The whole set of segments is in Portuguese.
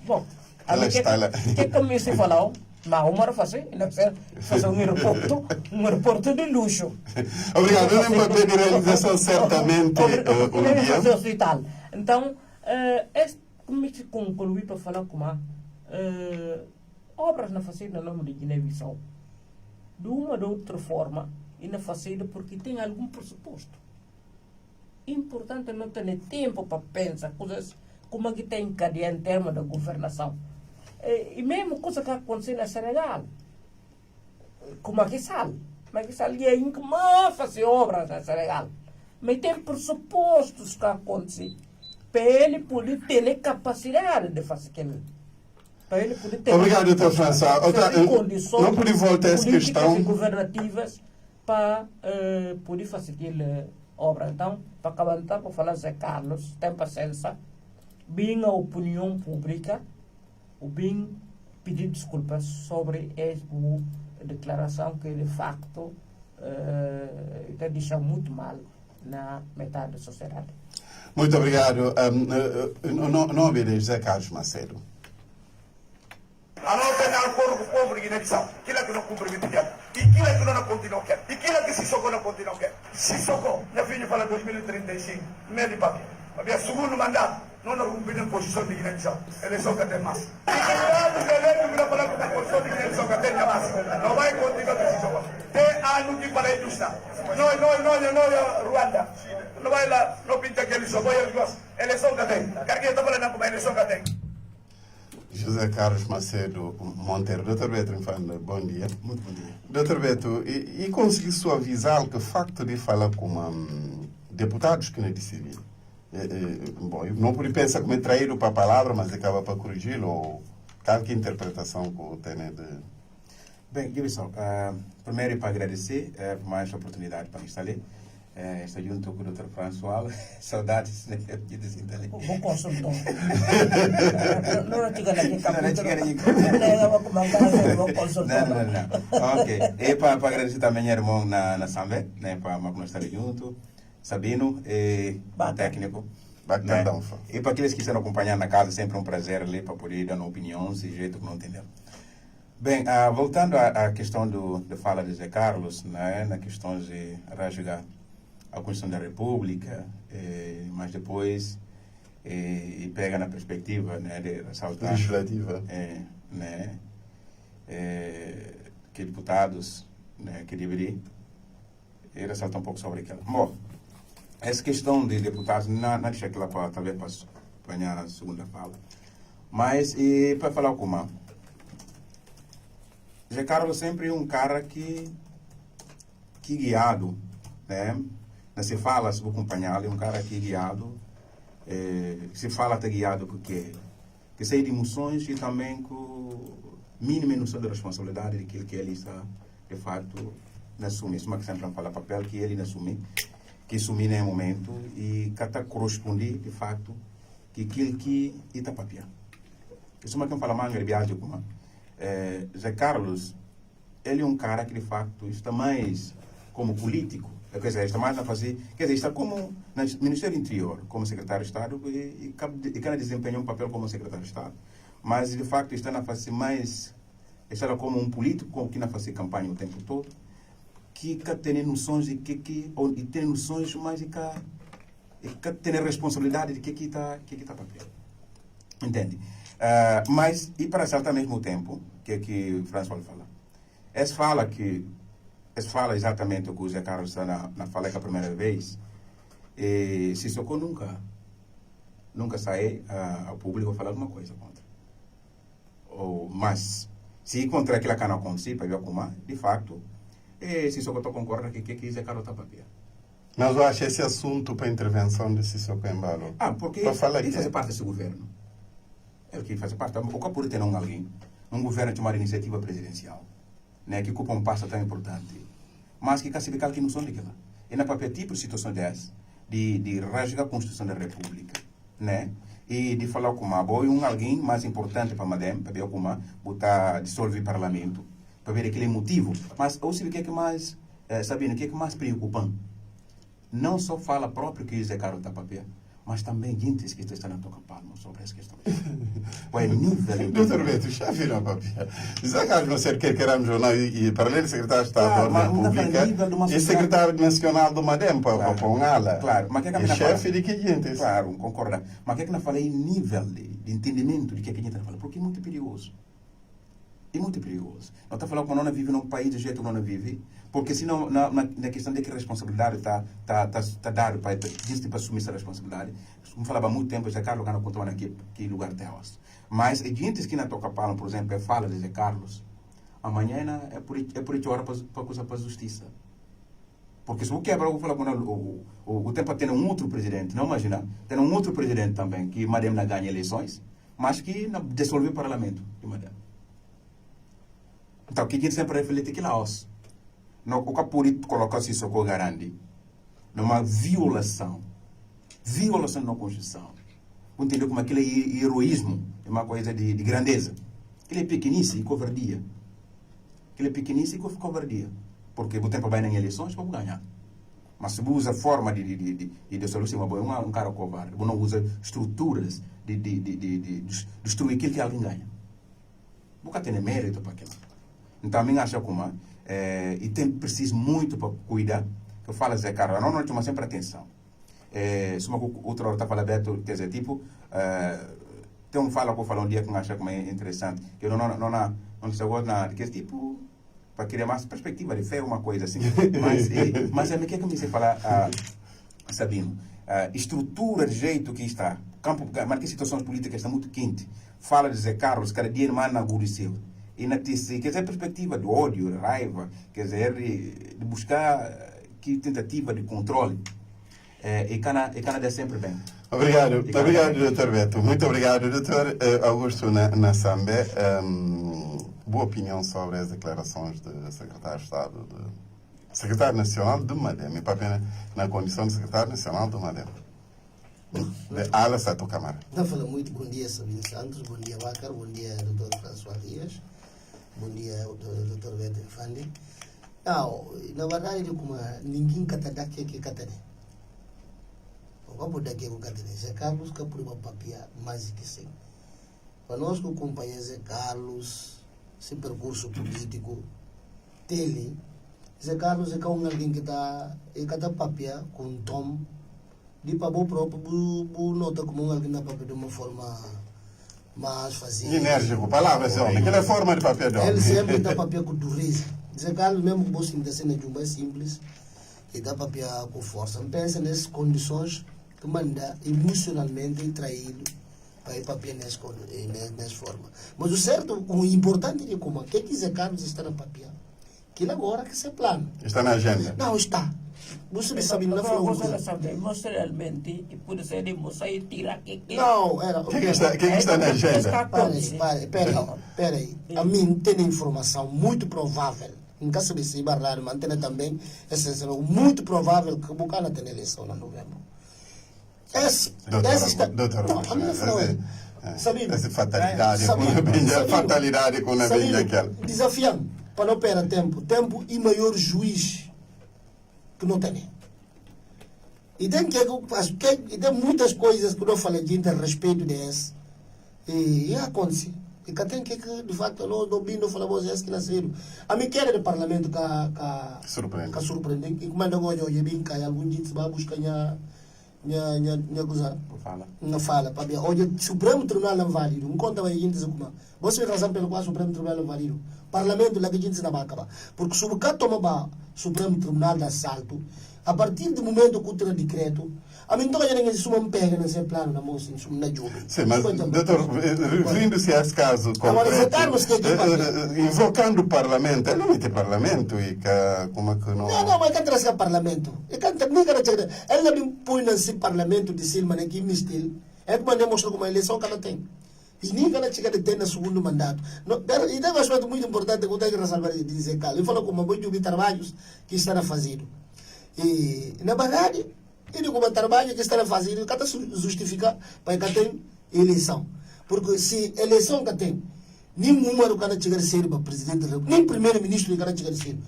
Bom, a mim que me se falou, mas o moro fazer um aeroporto de luxo. Obrigado. Eu lembro de realização certamente um dia. Hospital. Então, como se concluí para falar com obras na fazenda nome de Guiné-Bissau. De uma ou de outra forma, e na fazenda porque tem algum pressuposto. Importante não ter tempo para pensar coisas como é que tem cadeia em termos da governação. E mesmo coisa que aconteceu na Senegal, como aqui sal, mas ali é que mais fazer obras na Senegal. Mas tem pressupostos que acontecem para ele poder ter capacidade de fazer aquilo. Para ele poder ter Obrigado, Dr. François. Condições não podia voltar a essa questão e governativas para poder fazer aquela obra. Então, para acabar, para falar Zé Carlos, tem paciência, bem a opinião pública, o bem pedir desculpas sobre essa declaração que, de facto, está deixando muito mal na metade da sociedade. Muito obrigado. Não obedece José Carlos Macedo. Allora penal corpo pobre Guiné-Bissau, kila que não cumprimento que e kila que não continua que e kila que Sissoko não continua que Sissoko na fim fala 2035 meio de papi a segundo mandato não cumprir a posição de Guiné-Bissau eleição que tem mais e que eleito para falar com a posição de Guiné-Bissau que tem mais não vai continuar com Sissoko tem ano que para indústria não Ruanda não vai lá não pinta que eles só vai eleição que tem porque está falando com a eleição que tem. José Carlos Macedo Monteiro. Dr. Beto Infante, bom dia. Muito bom dia. Dr. Beto, e consegui suavizar que o facto de falar com deputados que não decidiram. Bom, eu não podia pensar como é traído para a palavra, mas acaba para corrigi-lo, ou tal que interpretação que o tem de... Bem, Guiné-Bissau, primeiro é para agradecer por mais oportunidade para estar ali. Estou junto com o Dr. François. Saudades, né? Bom consultor. Não tinha ninguém Não. Ok. E para agradecer também ao irmão na Sambé, né? Para nós estar junto. Sabino, o técnico. Né? E para aqueles que estão acompanhando na casa, sempre um prazer ali para poder dar uma opinião, se jeito que não entendeu. Bem, voltando à questão de fala de Zé Carlos, né? Na questão de rasgar a Constituição da República, mas depois pega na perspectiva, né, de ressaltar legislativa, né, que deputados, né, que deveriam ressaltar um pouco sobre aquilo. Bom, essa questão de deputados não deixa aquilo para talvez para apanhar a segunda fala, mas para falar com o Zé Carlos sempre um cara que guiado, né? Se fala, se vou acompanhar, é um cara que é guiado, se fala até guiado porque que sai de emoções e também com mínima noção de responsabilidade daquilo que ele está, de fato, assume. Isso é uma questão para falar papel que ele assume, que assumir no momento e que está corresponder, de fato, que aquilo que está papel. Isso é uma questão para falar mais viagem como Zé Carlos, ele é um cara que, de fato, está mais como político. Quer dizer, está mais a fazer, quer dizer, está como no Ministério do Interior, como secretário de Estado, e cada desempenhar um papel como secretário de Estado. Mas, de facto, está a fazer mais, está como um político que não fazer campanha o tempo todo, que tem noções de e tem noções, mas que tem responsabilidade de que está papel. Entende? Mas, e para saltar ao mesmo tempo, que o François fala. Essa fala exatamente o que o Zé Carlos está na fala que a primeira vez, Sissoko nunca sai ao público falar alguma coisa contra. Mas, se contra aquilo que não acontece, para ver como de fato, Sissoko concorda que Zé Carlos está para papel. Mas eu acho esse assunto para a intervenção de Sissoko em Balo. Porque ele faz parte desse governo. Ele que faz parte. O que pode ter alguém, um governo chamado Iniciativa Presidencial, né, que ocupa um passo tão importante, mas que se que não são daquela. E na papel tipo de situação dessa, de rasgar a Constituição da República, né, e de falar com alguém mais importante para Madem, para ver como botar dissolver o Parlamento, para ver aquele motivo. Mas eu sei o que é mais, sabendo o que é mais preocupante. Não só fala próprio que Zé Carlos está papel, mas também gente que está na toca palma sobre essa questão. O nível... Doutor Beto, já viram, papia? Já que você quer um jornal e para além de secretário de Estado da Ordem Pública, e secretário nacional do MADEM, para pôr claro, mas que é chefe de que gente? Claro, concordo. Mas que não falei nível de entendimento de que a gente está falando? Porque é muito perigoso. É muito perigoso. Não está falando que não vive num país do jeito que não vive, porque senão na questão de que a responsabilidade está dada para gente para assumir essa responsabilidade. Como falava há muito tempo, José Carlos não contou naquele que lugar de house. Mas a gente que na toca palam, por exemplo, fala de José Carlos, amanhã é por isso hora para coisa para a justiça. Porque se o quebra, eu vou falar com o tempo tem um outro presidente, não imagina, tem um outro presidente também que Madem não ganha eleições, mas que não dissolveu o parlamento de Madem. Então, o que a gente sempre reflete aqui lá, o que a política coloca-se isso com garante, numa violação da Constituição. Entendeu como aquele heroísmo é uma coisa de grandeza. Aquele é pequenice e covardia. Porque o tempo vai nas eleições para ganhar. Mas se você usa forma de solução, um cara covarde. Você não usa estruturas de destruir aquilo que alguém ganha. Nunca tem mérito para aquilo. Então, a mim acha como e tem preciso muito para cuidar. Que eu falo, Zé Carlos, não toma sempre atenção. Se uma outra hora está falando aberto, quer dizer, tipo, tem um fala que eu falo um dia que eu acho como é interessante, que eu não chegou nada, que é tipo, para criar mais perspectiva de fé, uma coisa assim. Mas o que é que me se falar, Sabino? Estrutura de jeito que está, mas que situações políticas está muito quente. Fala de Zé Carlos, cada dia mais na Guriceu. E na TC, quer dizer, perspectiva de ódio, de raiva, quer dizer, de buscar que tentativa de controle. E Canadá sempre bem. Obrigado, Dr. Beto. Muito obrigado, Dr. Augusto Nassambe. Boa opinião sobre as declarações do secretário de Estado, secretário nacional do MADEM, e para na condição de secretário nacional do MADEM. De Ala Sato Câmara. Não fala muito, bom dia, Sabino Santos, bom dia, Bácar, bom dia, Dr. François Dias, bom dia, Dr. Beto Infante. Não, na verdade, como ninguém cata daqui que cata né. Vamos daqui que cata né. Zé Carlos que por uma papia mais que sim. Para nós que acompanhamos Zé Carlos, esse percurso político dele, Zé Carlos é alguém que está papia com tom de para o próprio nota como alguém na papia de uma forma mais fácil. Enérgico, palavras, homem. Aquela forma de papel de homem. Ele sempre dá papel com dureza. Zé Carlos, mesmo que você está sendo de um bem simples, ele dá papel com força. Pensa nessas condições que manda emocionalmente traído para ir papel nessa forma. Mas o certo, o importante é como que Zé Carlos está na papel. Aquilo agora que se plano. Está na agenda. Não, está. Você sabe, não falou você sabe, emocionalmente, e por isso ele mostrou tirar que não, era... Quem está na agenda? Espera aí. A mim tem informação muito provável, em caso de se barrar, mas tem também essa muito provável que o Bucana tem eleição em novembro. Doutor, a minha falou essa fatalidade com a bem daquela. Desafiando, para não perder tempo e maior juiz que não tem. E tem muitas coisas que eu falei de respeito desse. E acontece. E que tem que, de facto, nós não falamos isso que nasceram. A minha queda do parlamento que surpreende. E como é que eu bem que algum dia se vai buscar minha coisa. Não fala. Hoje o Supremo Tribunal não é válido. Não conta a gente como. Você tem razão pelo qual o Supremo Tribunal não é válido. Parlamento lá que a gente não vai acabar. Porque se o toma Supremo Tribunal de assalto, a partir do momento que o tem decreto, a mim não ninguém se uma pega nesse plano na moça, na jovem. Sim, mas, doutor, referindo-se a esse caso concreto, invocando o parlamento, ele não tem parlamento e como é que não... Não, mas quem traz o parlamento? Ele não põe nesse parlamento de Silma, aqui no estilo, é que mandei mostrar como a eleição que ela tem. E ninguém ela chega de ter no segundo mandato. E tem um aspecto muito importante que eu tenho que ressalvar de dizer, cara. Ele falou como eu vi trabalhos que estão fazendo. E, na verdade, ele como trabalho que está fazendo, cada justifica para que tem eleição. Porque se eleição que tem, nenhum número que chegar a ser para presidente da República, nem primeiro-ministro que chegar a ser,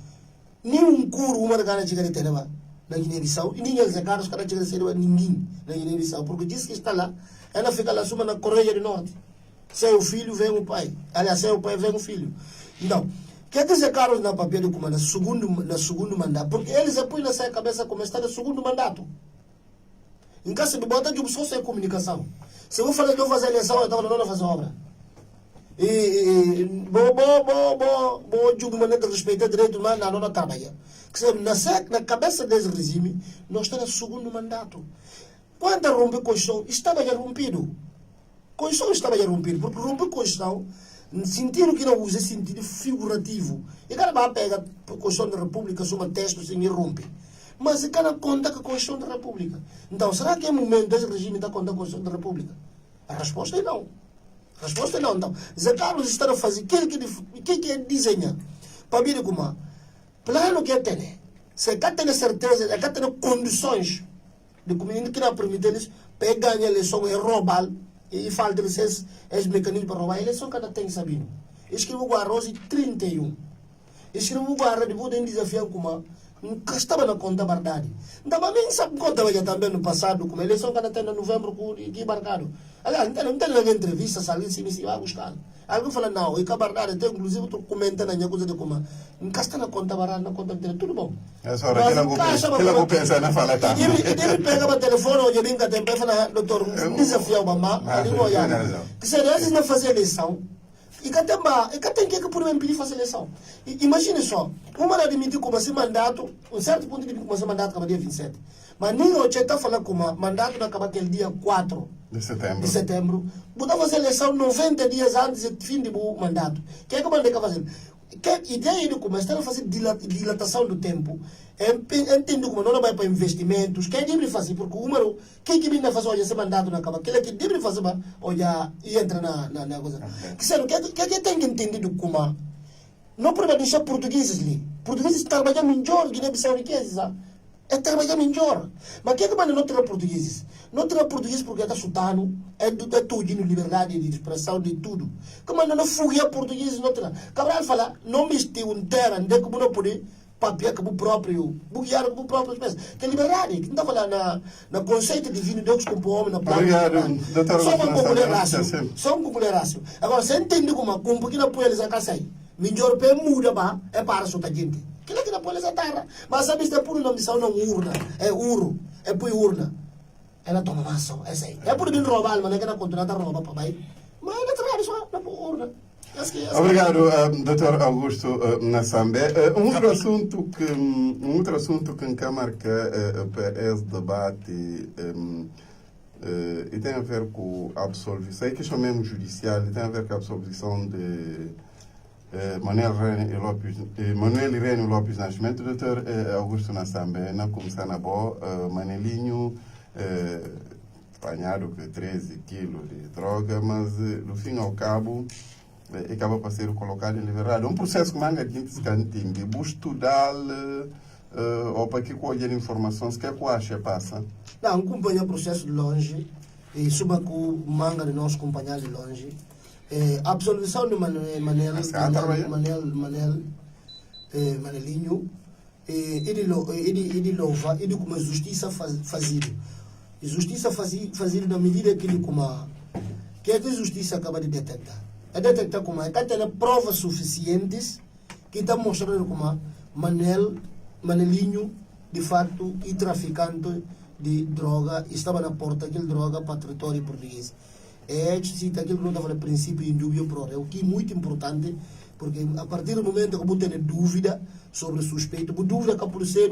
nenhum curo que chegar a ter na Guiné-Bissau, e ninguém Zé Carlos, cara chega a ser ninguém na Guiné-Bissau, porque diz que está lá, ela fica lá suma na Coreia do Norte. Se é o filho, vem o pai. Aliás, se é o pai, vem o filho. Então, o que é que Zé Carlos na papel de como na segundo mandato? Porque eles põem na sua cabeça como está no segundo mandato. Em casa de bota de só sem comunicação. Se eu vou falar de não fazer eleição, eu estava não fazer obra. De maneira de respeitar direito humano, não trabalha. Na cabeça desse regime, nós estamos no segundo mandato. Quando rompe a Constituição, estava já rompido. A Constituição estava já rompido, porque rompe a Constituição, no sentido que não usa, é sentido figurativo. E cada vez pega a Constituição da República, soma texto assim, e rompe. Mas e cada conta com a Constituição da República. Então, será que é momento desse regime da conta com a Constituição da República? A resposta é não. A resposta é não. Então, Zé Carlos está a fazer o que é desenhar. Para mim, como plano que tem. Se ele tem certeza, ele tem condições de comunidade que não permite eles pegar a eleição e roubar, e falta esses mecanismos para roubar a eleição que não tem sabido. Escreveu o arroz 31. Escreveu o arroz de poder desafiar como nunca estava na conta verdade. Então, mas nem sabe conta já também no passado, como a eleição que não tem em novembro que embarcado. Aliás, não tem nenhuma entrevista, se alguém se vai buscar. Alguém fala, não, e que a verdade, até inclusive estou comentando a minha coisa de como nunca está na conta verdade, na conta inteira, tudo bom. Essa hora, que ela vou pensar na fala, tá? E ele pega o telefone, ou brinca tempo, e fala, doutor, desafia o mamá, ali não olhar. Que se eles não fazem eleição, e que tem que por impedir fazer eleição. Imagine só, uma hora admitir como esse mandato, um certo ponto de como esse mandato acaba dia 27. Mas ninguém está falando como mandato não acaba aquele dia 4 de setembro. Botar fazer eleição 90 dias antes do fim do mandato. O que é que o mandato está fazendo? A ideia de começar a fazer dilatação do tempo, entendo como não vai para investimentos, que é de fazer, porque o número, quem que vem fazer hoje esse mandato não acaba, aquele que deve fazer, olha, e entra na coisa. Que tem que entender como, não pode deixar portugueses ali. Portugueses trabalham melhor, Guiné-Bissau riqueza, é trabalhar melhor. Mas que é que não terá portugueses? Não terá português porque está chutando, é tudo de liberdade de expressão, de tudo. Como não fugia português, não terá. Cabral fala, não misture um terra, onde como não pode papel como próprio, buguear como próprio espécie. Tem liberdade, que não está falando na conceito divino, Deus como homem, na plana. Obrigado, doutor. Só uma popular rácio. Agora, você entende como um pouquinho apoio eles a casa aí. Melhor para muda, é para a sua gente. Aquilo que não pode ser terra. Mas sabe, se é por uma missão, não urna. É uro. É por urna. Ela toma massa. É assim. É por vir roubar, mas não é que ela continua a roubar para baixo. Mas ela traz só, não é por urna. Obrigado, Dr. Augusto Nassambe. Um outro assunto que encamarca esse debate e tem a ver com a absolvição, é questão mesmo judicial, e tem a ver com a absolvição de Manuel Irênio Lopes Nascimento. Dr. Augusto Nassambe, na começar na boa, Manelinho apanhado com 13 quilos de droga, mas no fim ao cabo acaba para ser colocado em liberdade. Um processo que manga de cantinho, de estudar ou para que colher informações, que é que acha passa? Não, acompanha o processo de longe, e suba com o manga de nós acompanhar de longe. A absolvição de Manelinho, ele louva, ele como a justiça fazida. E justiça fazida na medida que ele como que a justiça acaba de detectar. É detectar como é que tem provas suficientes que está mostrando como Manelinho, de fato, e traficante de droga, estava na porta daquela droga para o território português. Cita aquilo que não estava no princípio indúbio pro reo, o que é muito importante, porque a partir do momento que você tem dúvida sobre o suspeito, a dúvida que por ser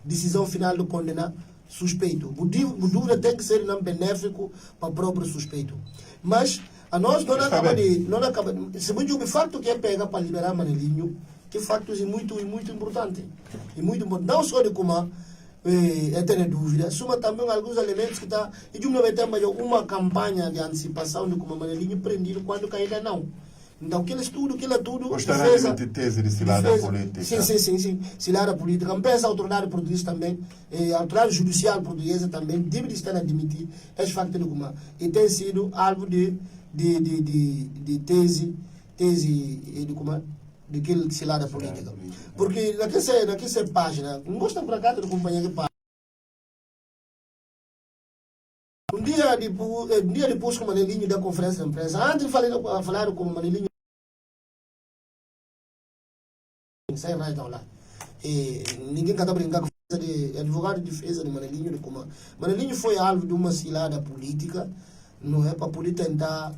decisão final de condenar suspeito, a dúvida tem que ser não benéfico para o próprio suspeito. Mas a nós não acaba se o fato que é pegar para liberar Manelinho, que fato é muito importante. E muito importante, não só de como ter dúvida, suma também alguns elementos que está, e de uma campanha de antecipação de como Manelinho prendido quando ainda não. Então, aquilo tudo. Gostaria de tese de cilada política. Sim. Cilada política. Pensa a autoridade portuguesa também, a autoridade judicial portuguesa também, deve estar a admitir esse facto de como. E tem sido alvo de tese de como. De que cilada política. Porque naquela página, não gostam para cá de acompanhar que Um dia depois que o Manelinho da conferência de imprensa, antes de falar com o Manelinho, sai mais da lá. Ninguém está brincando com de advogado de defesa de Manelinho de Cuma. Manelinho foi alvo de uma cilada política, não é para poder tentar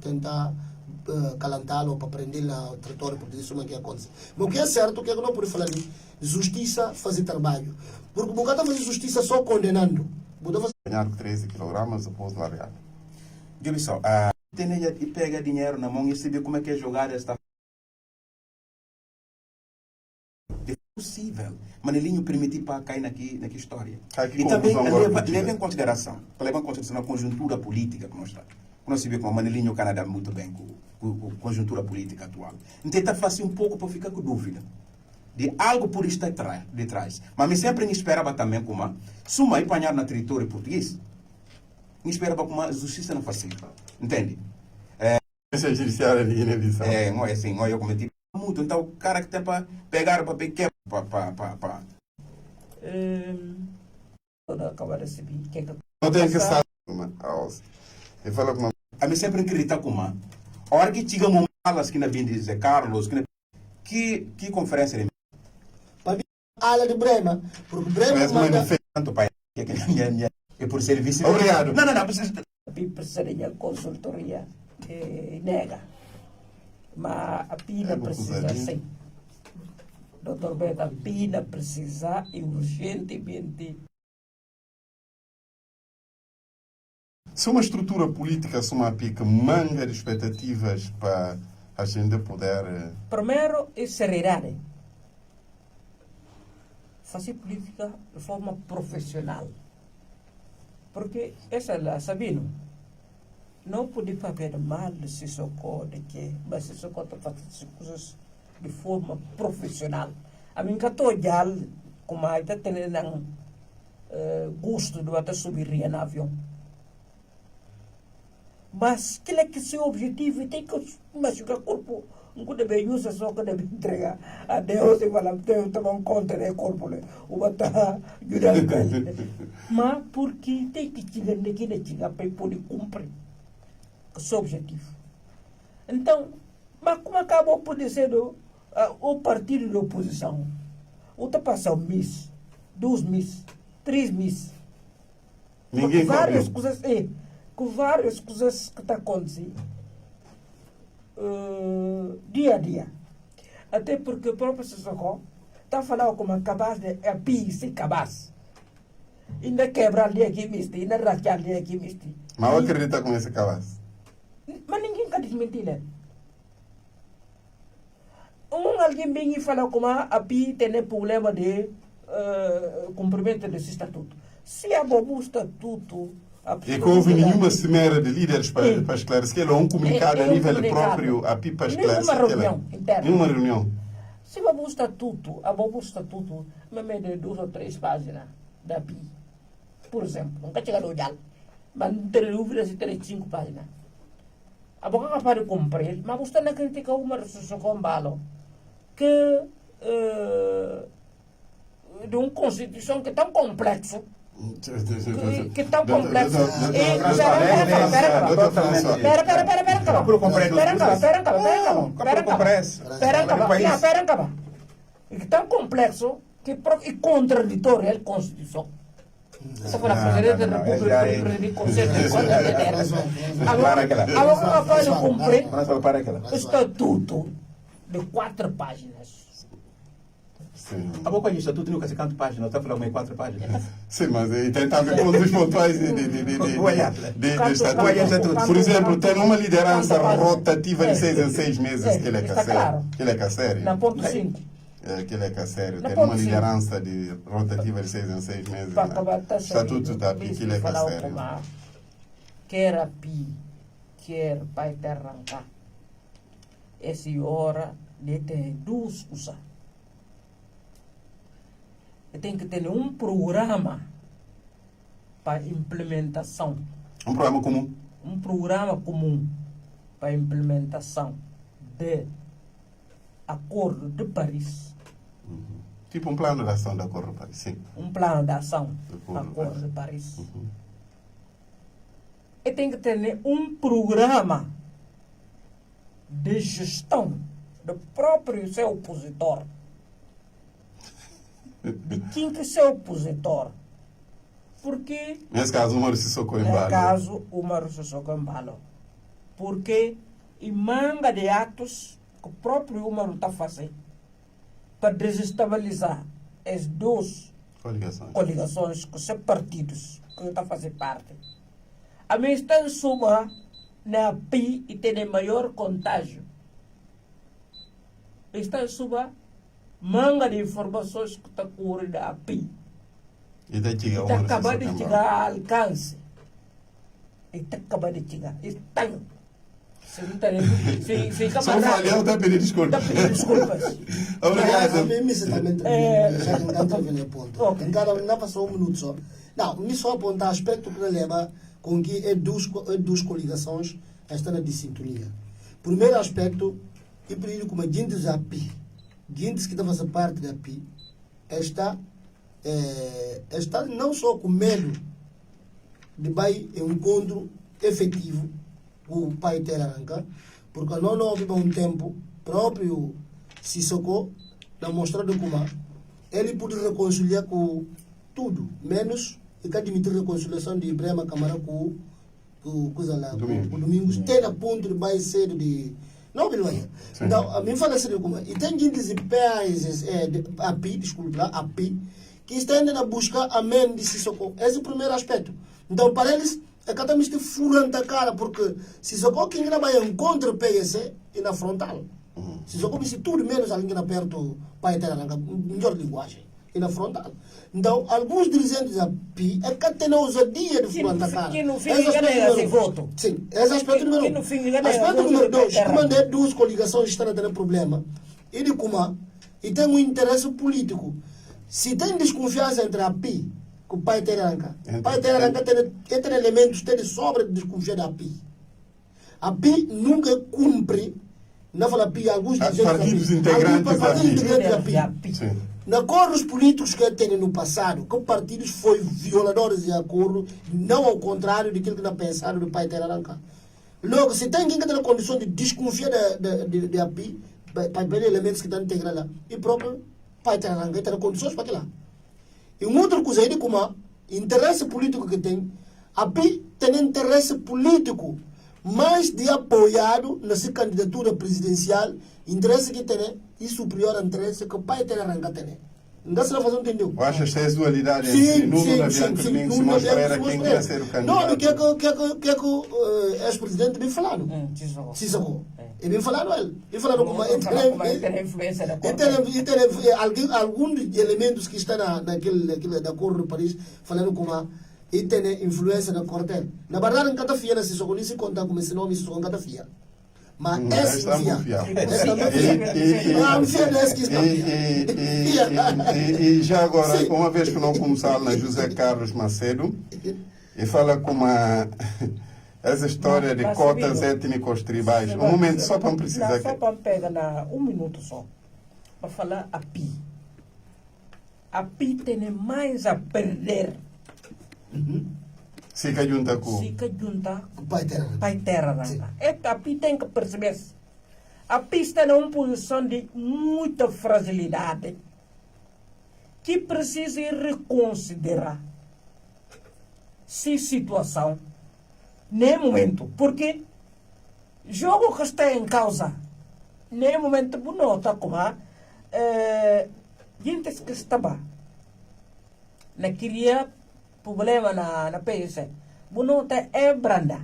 calantá-lo, para prender no território, porque isso não é que acontece. Mas o que é certo é que eu não posso falar de justiça fazer trabalho. Porque o bocado fazer justiça só condenando. Ganhar 13 kg depois largar. Eu só, tem e pega dinheiro na mão e sabe como é que é jogar esta. É possível. Manelinho permitir para cair na história. Que E também conclusão leva em consideração a conjuntura política que nós estamos. Nós sabemos que o Manelinho Canadá muito bem com a conjuntura política atual. Então está fácil um pouco para ficar com dúvida de algo por estar de trás. Mas me sempre esperava também como se uma apanhar no território português, me esperava como a justiça não fazia. Entende? A judiciária de Guiné-Bissau. Não é assim, eu cometi muito. Então o cara que tem para pegar para pequeno para acabar de receber. Não tem que estar. Eu falo com uma. A mim sempre acreditar como a hora que chegamos malas que na vinda de Zé Carlos, que conferência de ala de Brema, porque Brema manda tanto pai que por serviço. Obrigado. Não precisa. Precisa de consultoria nega, mas a pina precisa sim. Doutor Beto, a pina precisa urgentemente. Se uma estrutura política, se uma pica manga de expectativas para a gente poder. Primeiro é seriedade. Fazer política de forma profissional. Porque essa lá, sabendo, não pode fazer mal de se socorrer, mas se socorrer para fazer coisas de forma profissional. A mim, que estou já, como a gente tem gosto de até subir no avião. Mas aquele é que seu objetivo tem que machucar o corpo. Não deve usar só que deve entregar a Deus e falar, Deus toma conta do corpo. O bata ajudar mas porque tem que chegar naquele chegar para poder cumprir o seu objetivo. Então, mas como acabou por ser o partido da oposição? Outra passou mês, 2 meses, 3 meses. Ninguém várias coisas, com várias coisas que estão acontecendo dia a dia. Até porque o próprio Sissoko está falando como capaz de API sem capaz. Ainda quebrar ali aqui misto, ainda rasgar ali aqui misto. Mas eu acredito com esse cabaz. Mas ninguém quer desmentir, né? Alguém vem e fala como a API tem problema de cumprimento desse estatuto. Se a bobo estatuto. E que houve nenhuma cimeira de líderes para esclarecer, ou um comunicado a nível próprio, a PIP para esclarecer. Nenhuma reunião. Se a bobo estatuto, me de 2 ou 3 páginas da PI, por exemplo, nunca chega no diálogo, mas não tem dúvida se tem 5 páginas. A boca para cumprir, mas você não critica uma resolução com balo, que de uma Constituição que é tão complexo, que tão complexo. Que tão complexo e contraditório é a Constituição. Essa foi a Presidente da República que presidiu o Conselho de Contas. Agora pode cumprir o estatuto de 4 páginas. A boca de estatuto nunca se canta página, está falando em 4 páginas. Sim, mas tem ver com os pontuais de estatuto. Por exemplo, tem uma liderança rotativa de 6 em 6 meses, que ele é que é sério. Na ponto 5. Que ele é que é sério. Tem uma liderança rotativa de 6 em 6 meses. O estatuto da PI, que ele é que é sério. Quer a PI, quer para te arrancar. Essa hora de ter 2 coisas. Tem que ter um programa para implementação. Um programa comum? Um programa comum para implementação de Acordo de Paris. Tipo um plano de ação do Acordo de Paris, sim. Um plano de ação do Acordo de Paris. e tem que ter um programa de gestão do próprio seu opositor. De quem que é seu opositor. Porque, Nesse caso, o Mário Sissoko no Embalo. caso, o Mário Sissoko Embalo. Porque em manga de atos que o próprio Umaru está fazendo para desestabilizar as duas coligações, que são partidos que está a fazer parte. A minha está em suma na PI e tem maior contágio. Está em suma manga de informações que está correndo da PI. E está acabando de chegar a alcance. Está acabando de chegar. Está. Só falhou, está a pedir desculpas. Está a pedir desculpas. Obrigado. Já não está a ponto. Não passou um minuto só. Não, me só apontar aspecto que leva com que é duas coligações estão de sintonia. Primeiro aspecto, e por isso como a gente da PI, gente que está fazendo parte da PI, está não só com medo de vai um encontro efetivo com o pai Terranca, porque não houve um tempo próprio Sissoko demonstrado como ele pôde reconciliar com tudo, menos e que admitir reconciliação de Ibrahima Camara com o Domingos, tem a ponto de vai ser de não, Bilmaia. Então, a mim fala sério como e tem gente de países a PI, desculpa lá, a PI, que estão a buscar a mente de Sissoko. Esse é o primeiro aspecto. Então, para eles, é que estamos furando a cara, porque Sissoko, quem não vai encontrar o PSC e na frontal. Sissoko, me tudo menos alguém que perto para ter a melhor linguagem e na frontal. Então, alguns dirigentes da PI é que tem a ousadia de furar a cara. Que no fim ganha esse voto. Sim, esse é aspecto número um. Aspecto número dois, como duas coligações estão a ter problema, e de como e tem um interesse político. Se tem desconfiança entre a PI com o pai Terranca, o pai Terranca tem elementos de sobra de desconfiar da PI. A PI nunca cumpre, não fala PI, alguns partidos integrantes da PI. Nos acordos políticos que tem no passado, que partidos foram violadores de acordo, não ao contrário daquilo que não pensaram do pai Terranca. Logo, se tem alguém que tem a condição de desconfiar da PI, para ver elementos que estão integrados lá, e próprio pai Terranca tem condições para aquilo lá. E uma outra coisa é como interesse político que tem, a PI tem interesse político mais de apoiado nessa candidatura presidencial, interesse que tem e superior ao interesse que o pai Terranca tem. Não se não faz entender. Eu acho que essa dualidade entre Nuno Labianca Domingos se mostrar quem quer ser o candidato. Não, o que o ex-presidente me falaram. Sissoko. E me falaram ele. E falaram como ele tem influência da corte. E tem alguns elementos que estão naquele da Corte de Paris, falando como ele tem influência da corte. Na verdade, em cada fiel, Sissoko nem se conta como esse nome, Sissoko em cada fiel. Mas essa e já agora, uma vez que não começaram na José Carlos Macedo, e fala como essa história de cotas étnicos tribais. Um momento só para precisar. Só para pegar um minuto só, para falar a PI. A PI tem mais a perder. Se que junta com o pai Terranca. É que a PI tem que perceber. A PI está numa posição de muita fragilidade que precisa reconsiderar se situação nem momento, porque jogo que está em causa nem momento não está como gente que estava naquele problema na PS bonota é branda.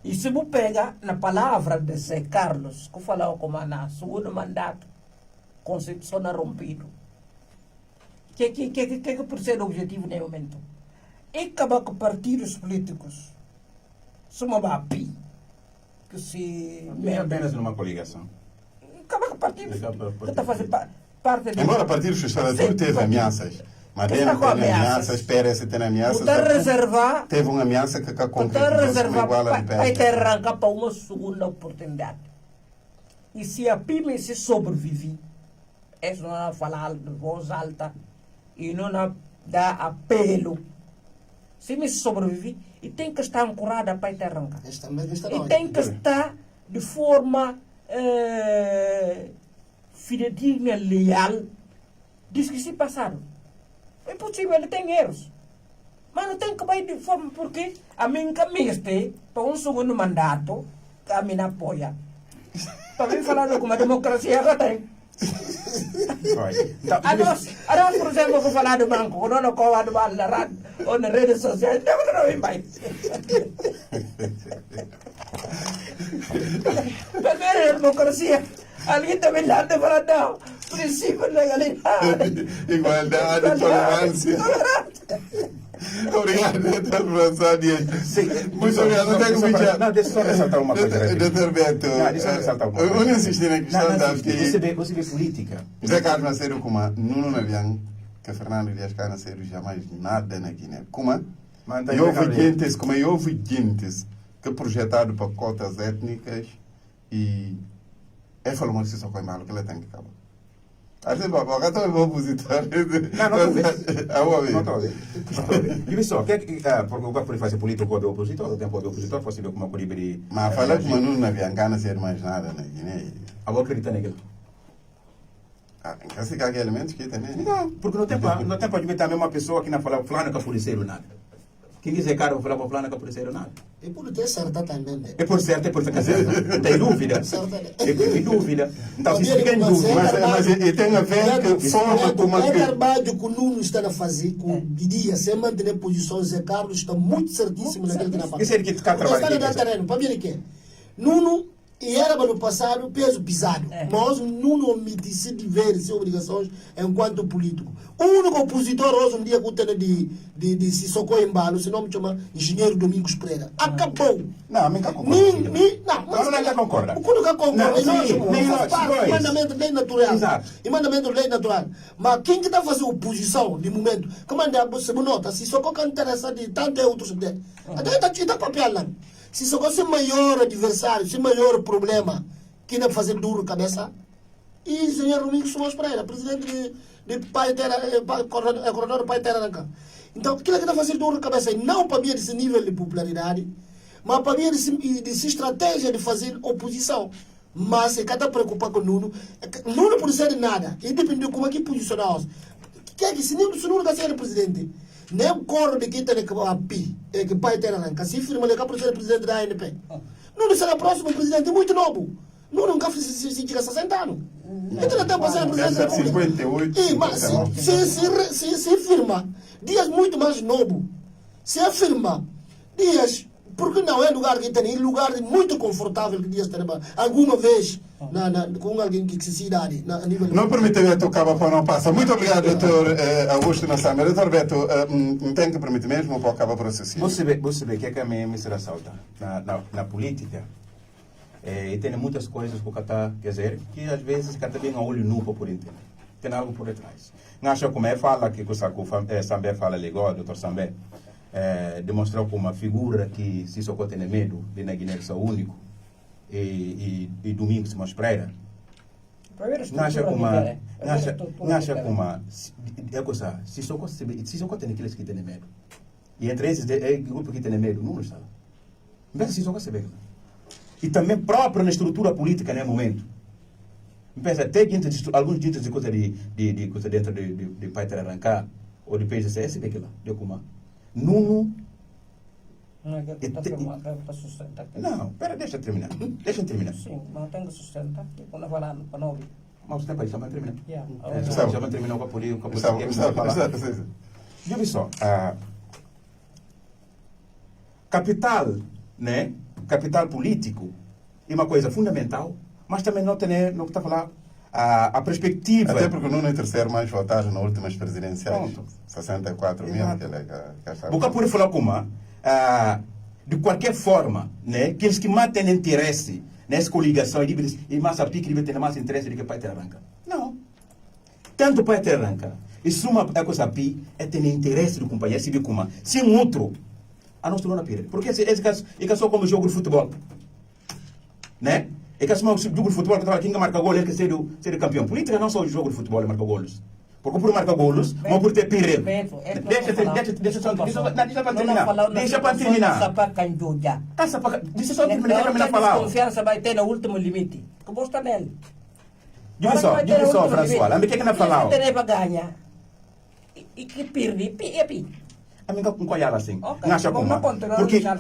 E se você pega na palavra de Zé Carlos, que falou como na segundo mandato constitucional rompido, que por ser o objetivo nesse momento é acabar com partidos políticos suma PI que se apenas numa coligação. Acabar com partidos que está fazendo parte de... Embora partidos que estão teve ameaças. Mas tem ameaças, espera-se ter ameaças. Reservar, teve uma ameaça que concretizou-se como igual a de perto. Vai ter arrancar para uma segunda oportunidade. E se a PIB se sobrevive, é só não falar de voz alta e não dá apelo Se me sobrevive, e tem que estar ancorada para a terra. Esta mesmo está E não. tem que estar de forma fidedigna, leal. Diz que se passaram. É possível, ele tem erros. Mas não tem que ir de forma porque a mim camiste para um segundo mandato que a mim apoia. Para mim falar como a democracia já tem. Então, A nós, por exemplo, vou falar do banco, quando não cola do banco na rádio ou nas redes sociais, não vem mais. Primeiro a democracia, alguém também lá de falar, não, princípio de legalidade. Igualdade, tolerância. Obrigado, doutor professor Dias. Muito obrigado. Não tenho muito. Não, deixa eu só ressaltar uma coisa. Doutor Beto, Deixa eu ressaltar uma coisa. eu não insisti na questão da Você vê política. José Carlos Macedo, como não avião que Fernando Dias Canseiro jamais nada na Guiné. Como eu ouvi gente que projetado para cotas étnicas e é falou uma decisão com a que ela tem que acabar. Até agora estou em opositor. Não estou a ver. E vê só, porque o que pode fazer político com o opositor, o tempo do opositor, pode ver como pode ir. Mas falar que Manu não havia gana ser mais nada na Guiné. Agora acredita naquilo. Assim que há elementos que também. Não, porque não tem para admitir a mesma pessoa que não fala fulano que é policiero nada. Quem diz é caro falar para fulano que é policiero nada. E por ter certa também, né? É por certo, não tem dúvida. Tem dúvida. Então, se fica em dúvida. Mas tem a ver com forma como é trabalho que o Nuno está a fazer com Guidia, sem manter posições, Zé Carlos está muito certíssimo naquele que na Isso é que está trabalhando. Está no terreno, para ver o que Nuno, e era no passado, peso pisado. Mas Nuno omite-se de ver suas obrigações enquanto político. O único opositor hoje um dia que tem de Sissoko Embalo, se não me chama Engenheiro Domingos Pereira. Acabou. Não, me concordo. Não concorda. O que não concorda? Faz parte do mandamento de lei natural. Exato. E mandamento de lei natural. Mas quem que está fazendo oposição de momento? Como anda, você me nota, Sissoko que interessa de tantos outros. Até está papel lá. Se só fosse maior adversário, se maior problema, que não fazer duro cabeça, e o senhor Domingos Soares Pereira, presidente de Pai Terra, coordenador do Pai Terra Ranca. Então, aquilo que está fazendo duro cabeça, e não para mim desse nível de popularidade, mas para mim desse estratégia de fazer oposição. Mas se cada preocupar com o Nuno por ser nada, e depende de como é que posicionar. Se Nuno quer ser presidente, nem o coro de quem tem que Pai Terra Ranca, se firma ele para ser presidente da ANP. Nuno será o próximo presidente muito novo. Nuno nunca fez 60 anos. Então não tem para ser presidente da República. 58. Mas se firma dias muito mais novo, se afirma dias, porque não é lugar que tem, é lugar muito confortável que dias tem alguma vez com alguém que se cidade a nível. Não permite que acaba para não passar. Muito obrigado, doutor Augusto Nassama. Doutor Beto, não tem que permitir mesmo para acabar por raciocínio. Você vê que é que a minha será salta na política. E tem muitas coisas que o Catar quer dizer, que às vezes Catar vem a olho nu por entender. Tem algo por detrás. Não acha como é fala que o Sambé fala legal, doutor Sambé, demonstrou como uma figura que se só tem medo de na Guiné-Bissau único e Domingos Simões Pereira. Não acha como é coisa, se só tem aqueles que têm medo. E entre esses é o grupo que tem medo, não está. Mas se só se vê. E também próprio na estrutura política no momento. Pensa, até alguns ditos de coisa de coisa dentro de Pai Terra Ranca ou de PGCS, vê que lá, de Ocumã. Nuno. Não é que está sustentar. Não, espera, deixa eu terminar. Sim, mas tem que sustentar. Quando vai lá para não ouvir. Mas o tempo aí já vai terminar. Já vai terminar para poder falar. Já vi só. Capital, né? Capital político é uma coisa fundamental, mas também não está a falar a perspectiva. Até porque não é terceiro mais votado nas últimas presidenciais. 64 mil. Vou poder falar como de qualquer forma, né? Aqueles que mais têm interesse nessa coligação e mais a pique deve ter mais interesse do que o Pai Terra Ranca. Não. Tanto o Pai Terra Ranca e suma a coisa pi é ter interesse do companheiro, se vê como se um outro a nós não perde. Porque esse caso é só como jogo de futebol. Né? É que é só jogo de futebol que quem marca gol é que ser campeão. Política não é só o jogo de futebol e marca golos. Porque por marcar golos, mas por ter perigo. Deixa para terminar. Deixa só terminar para falar. Confiança vai ter no último limite. Que bosta nele. Diga só, François. A mim que é que não falar? Tem para ganhar. E que perde, é pi. A mim com qual assim? Ok, Acha vamos como? continuar Porque a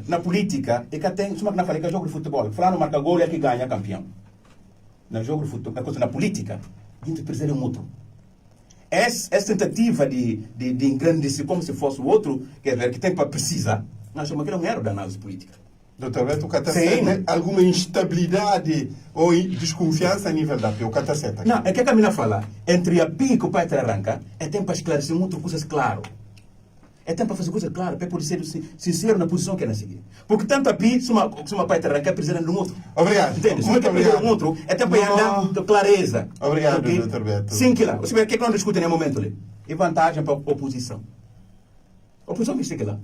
na política, é que tem, só que não falei que é jogo de futebol. Fulano marca gol e é que ganha campeão. No jogo de futebol, na política, a gente precisa de um outro. Essa tentativa de engrandecer como se fosse o outro, quer dizer, que tem para precisar, nós chamamos que é um erro da análise política. Doutor Beto, o que está sendo alguma instabilidade ou desconfiança a nível da PI? O que está sendo? Não, é que a Camila fala, entre a PI e o pai arranca, é tempo para esclarecer muitas coisas claras. É tempo para fazer coisas claras, para poder ser sincero na posição que é na seguir. Porque tanto a PI, se uma pai arranca, é presidente do outro. Obrigado. Entende? Se uma quer presidente do outro, é tempo para andar com clareza. Obrigado, doutor Beto. Sim, que lá. Você vê o que é que não discute no momento ali? E vantagem para a oposição. A oposição viste que lá.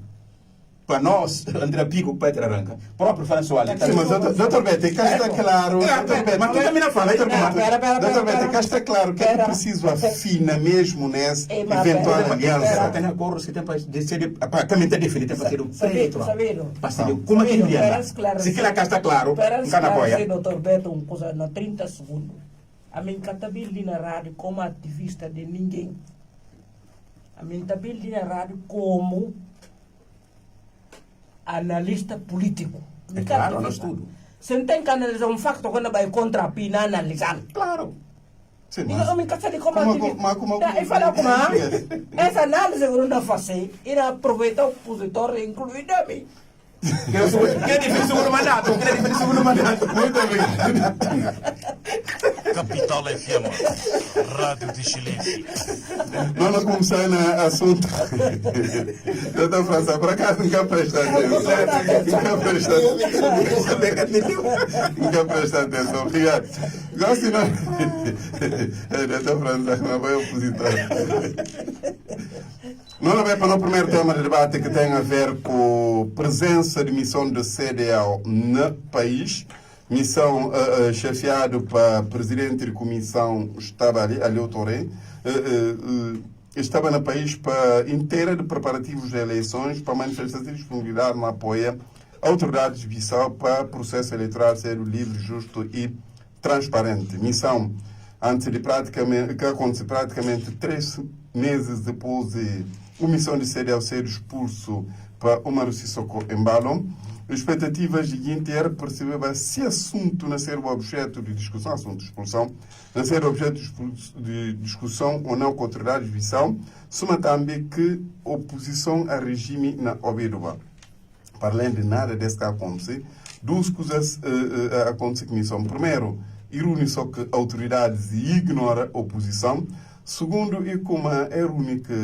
Para nós, André Pico, o pai arranca. Próprio François. Sim, mas doutor Beto, cá está claro. Mas tu também não fala. Doutor Beto, cá está claro que é preciso afina mesmo nessa eventual aliança. Tem acordos que tem para decidir, para também ter definido, tem para ter o Sabido. como é que ele anda? Se aquilo cá está claro, para não apoia. doutor Beto, uma coisa, na 30 segundos, a mim está bem na rádio como ativista de ninguém. A mim está bem na rádio como analista político. É claro, nós tudo. Você não tem que analisar um facto quando vai contra a PINA analisar. Claro. Sim, Eu me cansei de como ativista. E falar com essa análise que eu não fazer, ir aproveitar o opositor e incluir a mim. Que é difícil o segundo mandato. Muito obrigado. Capital FM, Rádio de Excelência. Vamos começar no assunto. Doutor François, por acaso nunca presta atenção. Nunca presta atenção. Obrigado. Gosto de não. Doutor François, não vai opositor. Não vai para o primeiro tema de debate que tem a ver com a presença de missão de CDAO no país. Missão chefiada para presidente de comissão estava ali, Aliou Touré, estava no país para inteira de preparativos de eleições, para manifestar disponibilidade no apoio a autoridades de Bissau para o processo eleitoral ser livre, justo e transparente. Missão que acontece praticamente 3 meses depois de a missão de CDAO ser expulso para Omar Sissoko Embalo. Expectativas seguinte era perceber se assunto não ser o objeto de discussão, assunto de expulsão, não ser objeto de discussão ou não com autoridades de Bissau, soma também que oposição a regime na Obidoba. Para além de nada desse que acontece, duas coisas acontecem com a missão. Primeiro, irônico só que autoridades ignoram a oposição. Segundo, e como é a única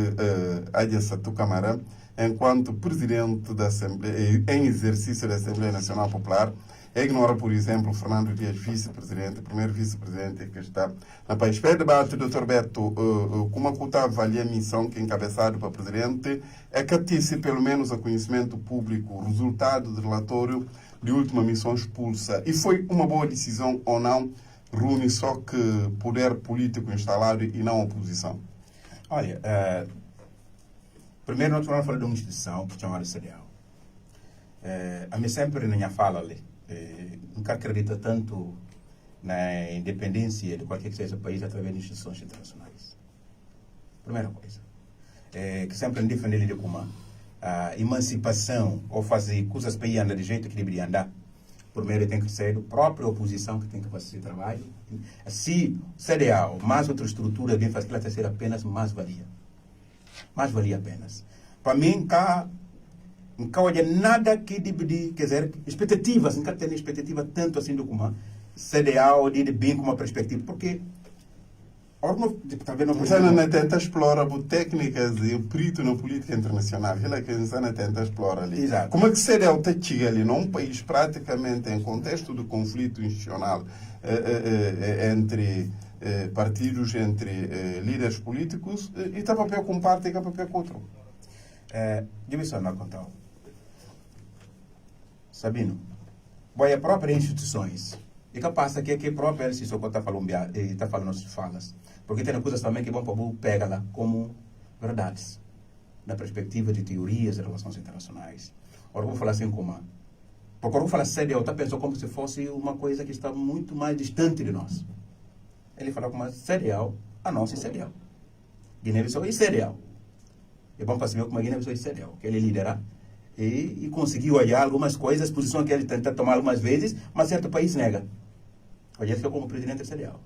agência do Câmara, enquanto presidente da Assembleia, em exercício da Assembleia Nacional Popular, ignora, por exemplo, Fernando Dias, vice-presidente, primeiro vice-presidente que está na país. Para debate, Dr. Beto, como está avalia a missão que é encabeçado para presidente, é que disse pelo menos a conhecimento público o resultado do relatório de última missão expulsa. E foi uma boa decisão ou não, Rune, só que poder político instalado e não oposição? Olha, primeiro nós vamos falar de uma instituição que chama de CDAO. A mim sempre na minha fala ali, nunca acredita tanto na independência de qualquer que seja o país através de instituições internacionais. Primeira coisa. Que sempre defender de como a emancipação ou fazer coisas para ir andar de jeito que deveria andar. Primeiro tem que ser a própria oposição que tem que fazer esse trabalho. Se CDAO, mais outra estrutura, bem faz que ela ser apenas mais valia. Mais valia apenas. Para mim, não olha nada que deve, quer dizer, expectativas, não tem expectativa tanto assim do como CDAO de bem com uma perspectiva, porque talvez não tenta explorar técnicas e o perito na política internacional. Ela que não tenta explorar ali. Exato. Como é que CDAO chega ali num país praticamente em contexto de conflito institucional entre partidos, entre líderes políticos, e está papel com parte e está papel com outro? Deixa eu só não contar. Sabino, as próprias instituições E que passa que próprio ele se só está falando as falas. Porque tem coisas também que vão para pega lá como verdades, na perspectiva de teorias de relações internacionais. Ora, vou falar assim como porque eu vou falar CDAO, está pensando como se fosse uma coisa que está muito mais distante de nós. Ele fala como CDAO, a nossa é CDAO. Guiné-Bissau é CDAO. É bom para saber como a Guiné-Bissau é CDAO, que ele lidera e conseguiu olhar algumas coisas, posições que ele tenta tomar algumas vezes, mas certo país nega. Olha, ele como presidente da CDAO.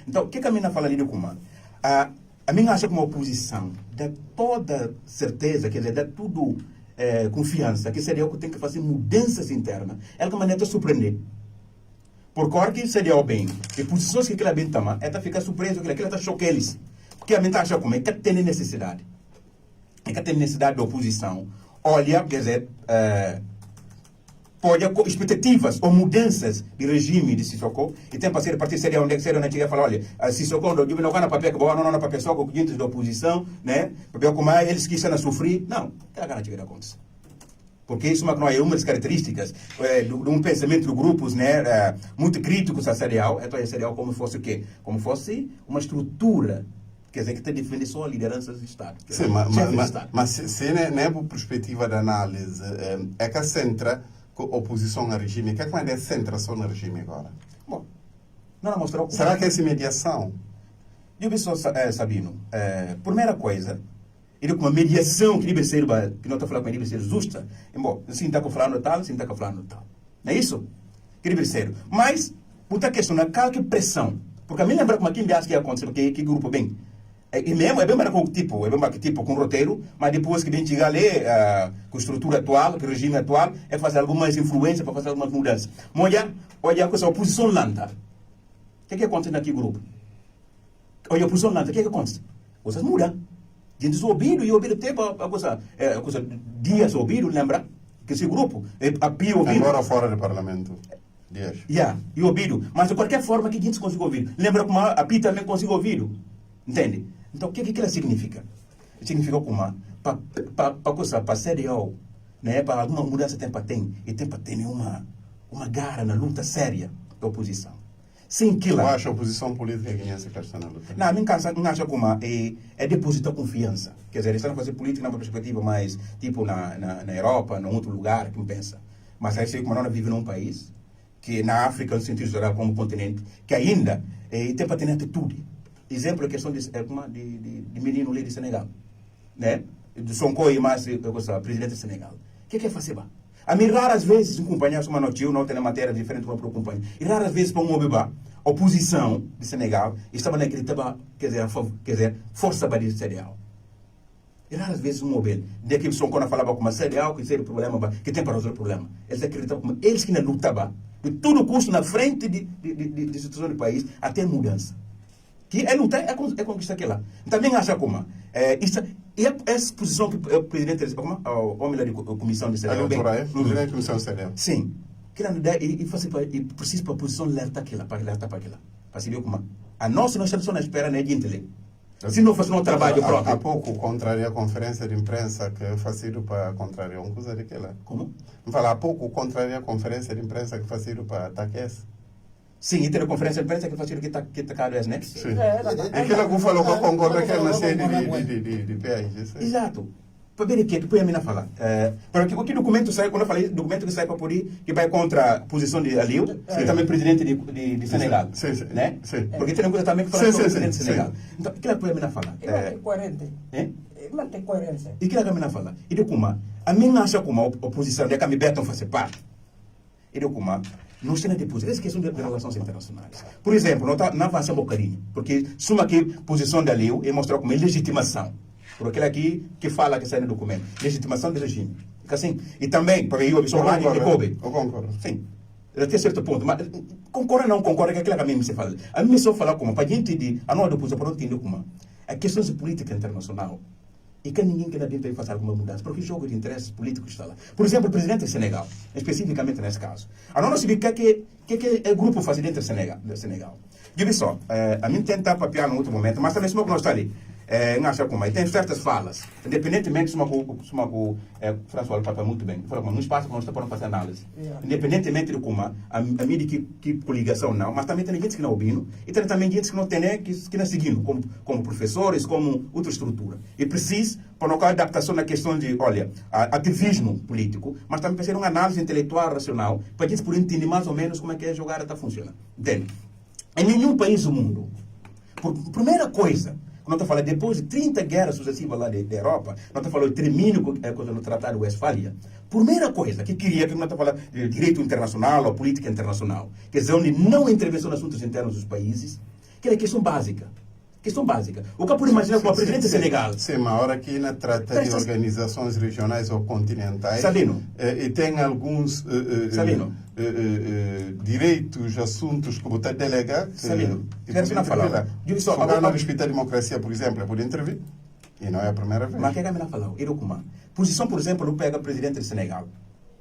Então, o que a minha fala ali do comando? A minha acha que uma oposição dá toda certeza, quer dizer, dá tudo confiança, que seria o que tem que fazer mudanças internas. Ela que maneira de surpreender. Porque a hora que seria o bem, e posições que ela bem toma, ela fica surpresa, que ela está choque eles. Porque a mente acha como é que tem necessidade. É que tem necessidade de oposição. Olha, quer dizer, pode haver expectativas ou mudanças de regime de Sissoko e tem para ser partido seria onde chega e fala, olha, Sissoko não vai na papel que boa, não na papel só com clientes da oposição, né? Papel como eles que estão a sofrer, não, que a gana chega a acontecer. Porque isso é uma das características de um pensamento de grupos, né, muito críticos à cereal, então a cereal como fosse o quê? Como fosse uma estrutura, quer dizer, que tem defende só a liderança do Estado. Sim, mas se não é por perspectiva de análise, é que centra com oposição ao regime, o que é que vai centra só no regime agora? Bom, não mostrou. Será que é essa mediação? Eu vi só, Sabino, primeira coisa, ele com uma mediação que deve ser, que não está falando que deve ser justa, bom, assim está falando tal, assim está falando tal. Não é isso? Que deve ser. Mas, outra questão, é qual que pressão? Porque a mim lembra como aqui em Bias que aconteceu, que grupo bem. E mesmo, é bem com tipo, com roteiro, mas depois que vem chegar ali, com a estrutura atual, com o regime atual, é fazer algumas influências para fazer algumas mudanças. Mas olha com essa oposição lanta. O que acontece naquele grupo? Olha a oposição lanta, o que acontece? Coisas mudam. Gente ouvido e ouvido tempo, a coisa dias ouvido, lembra? Que esse grupo, a pia ouvido. Agora fora do parlamento. Dias. E ouvido. Mas de qualquer forma que a gente consiga ouvir. Lembra como a pia também consiga ouvir. Entende? Então, o que ela significa? Significa como para a CDAO, né, para alguma mudança tem para ter uma garra na luta séria da oposição. Sem que lá... Eu acho a oposição política guineense que está na luta. Não, a mim acha como é depositar confiança. Quer dizer, eles estão a fazer política numa perspectiva mais, tipo, na Europa, em outro lugar, que não pensa. Mas aí, como nós vivemos num país, que na África, no sentido geral, como continente, que ainda tem para ter atitude. Exemplo, a questão de menino ali de Senegal, né? De Sonko e mais presidente de Senegal. O que é fazer? A mim, raras vezes, um companheiro, uma notícia, não tem matéria diferente para o companheiro. E raras vezes, para um obibá, a oposição de Senegal estava naquele, quer dizer, força para o Senegal. E raras vezes, um obel, de que Sonko não falava com a Senegal, que seria o problema, que tem para resolver o problema. Eles acreditavam como eles que não lutavam, de todo custo, na frente de situação do país, até mudança. Que é lutar, é conquistar aquilo lá. Também acha como essa posição que o presidente, o homem da comissão de CDAO, presidente da comissão de CDAO. Sim. Que precisa para a posição alerta aquilo, para alertar para aquilo. Para saber como a nossa não estamos só na espera, né, de entender. Se não faz um trabalho próprio. Há pouco, contraria a conferência de imprensa que foi sido para contrariar uma coisa daquela. Como? Fala, há pouco, contraria a conferência de imprensa que foi sido para atacar esse. Sim, e ter a conferência de imprensa que faz que está cada vez, né? Sim. É aquela que falou que eu concordo que é na sede de PAIG. Exato. Para ver o que depois a mina falar. Porque o que documento sai, quando eu falei, documento que sai para poder, que vai contra a posição de Aliou, e também presidente de Senegal. Sim. Né? Sim. Porque tem uma coisa também que fala sobre o presidente de Senegal. Então, o que depois a mina fala? Ele coerente. Ele mantém coerência. E o que a mina fala? E de como? A minha acha como a oposição de Cami Beton faz parte. E de como? Nós temos de posição, essa questão de relações internacionais. Por exemplo, não avança um bocadinho, porque suma aqui posição da Aliou e mostrar como legitimação. Por aquele aqui que fala que sai no documento. Legitimação do regime. Assim, e também, para eu sou lá de Kobe. Eu concordo. Sim. Até certo ponto. Mas concorda ou não concorda que aquilo que a mim se fala. A mim só falar como, para a gente de, a nós depois, para não entender como, a questão de política internacional. E que ninguém quer bem fazer alguma mudança, porque o jogo de interesses políticos está lá. Por exemplo, o presidente do Senegal, especificamente nesse caso. A não saber o que é o grupo faz dentro do Senegal. Eu vi só, a mim tentar papiar no outro momento, mas também se nós está ali. acha como tem certas falas, independentemente se o François fala muito bem, fala como não espaço como está para fazer análise, independentemente de como a mídia que coligação não, mas também tem gente que não ouvindo e tem também gente que não tem que não seguindo como professores, como outra estrutura e precisa para não cair adaptação na questão de, olha, ativismo político, mas também precisa uma análise intelectual racional para a gente poder entender mais ou menos como é que a jogada está funcionando. Entende? Em nenhum país do mundo, por primeira coisa, quando eu falo depois de 30 guerras sucessivas lá da Europa, nós estamos falando de termínio no Tratado de Westfália. Primeira coisa que queria, que nós estamos falando de direito internacional ou política internacional, que é onde não intervenção nos assuntos internos dos países, que é questão básica. Questão básica. O que eu pude imaginar como a presidente do Senegal. Sim, mas agora aqui na trata de organizações regionais ou continentais. Sabino. E tem alguns direitos, assuntos que você delegar. Sabino. Quero falar. Agora, no respeito à democracia, por exemplo, é por intervir. E não é a primeira vez. Mas o que é que eu falar? Posição, por exemplo, não pega presidente do Senegal.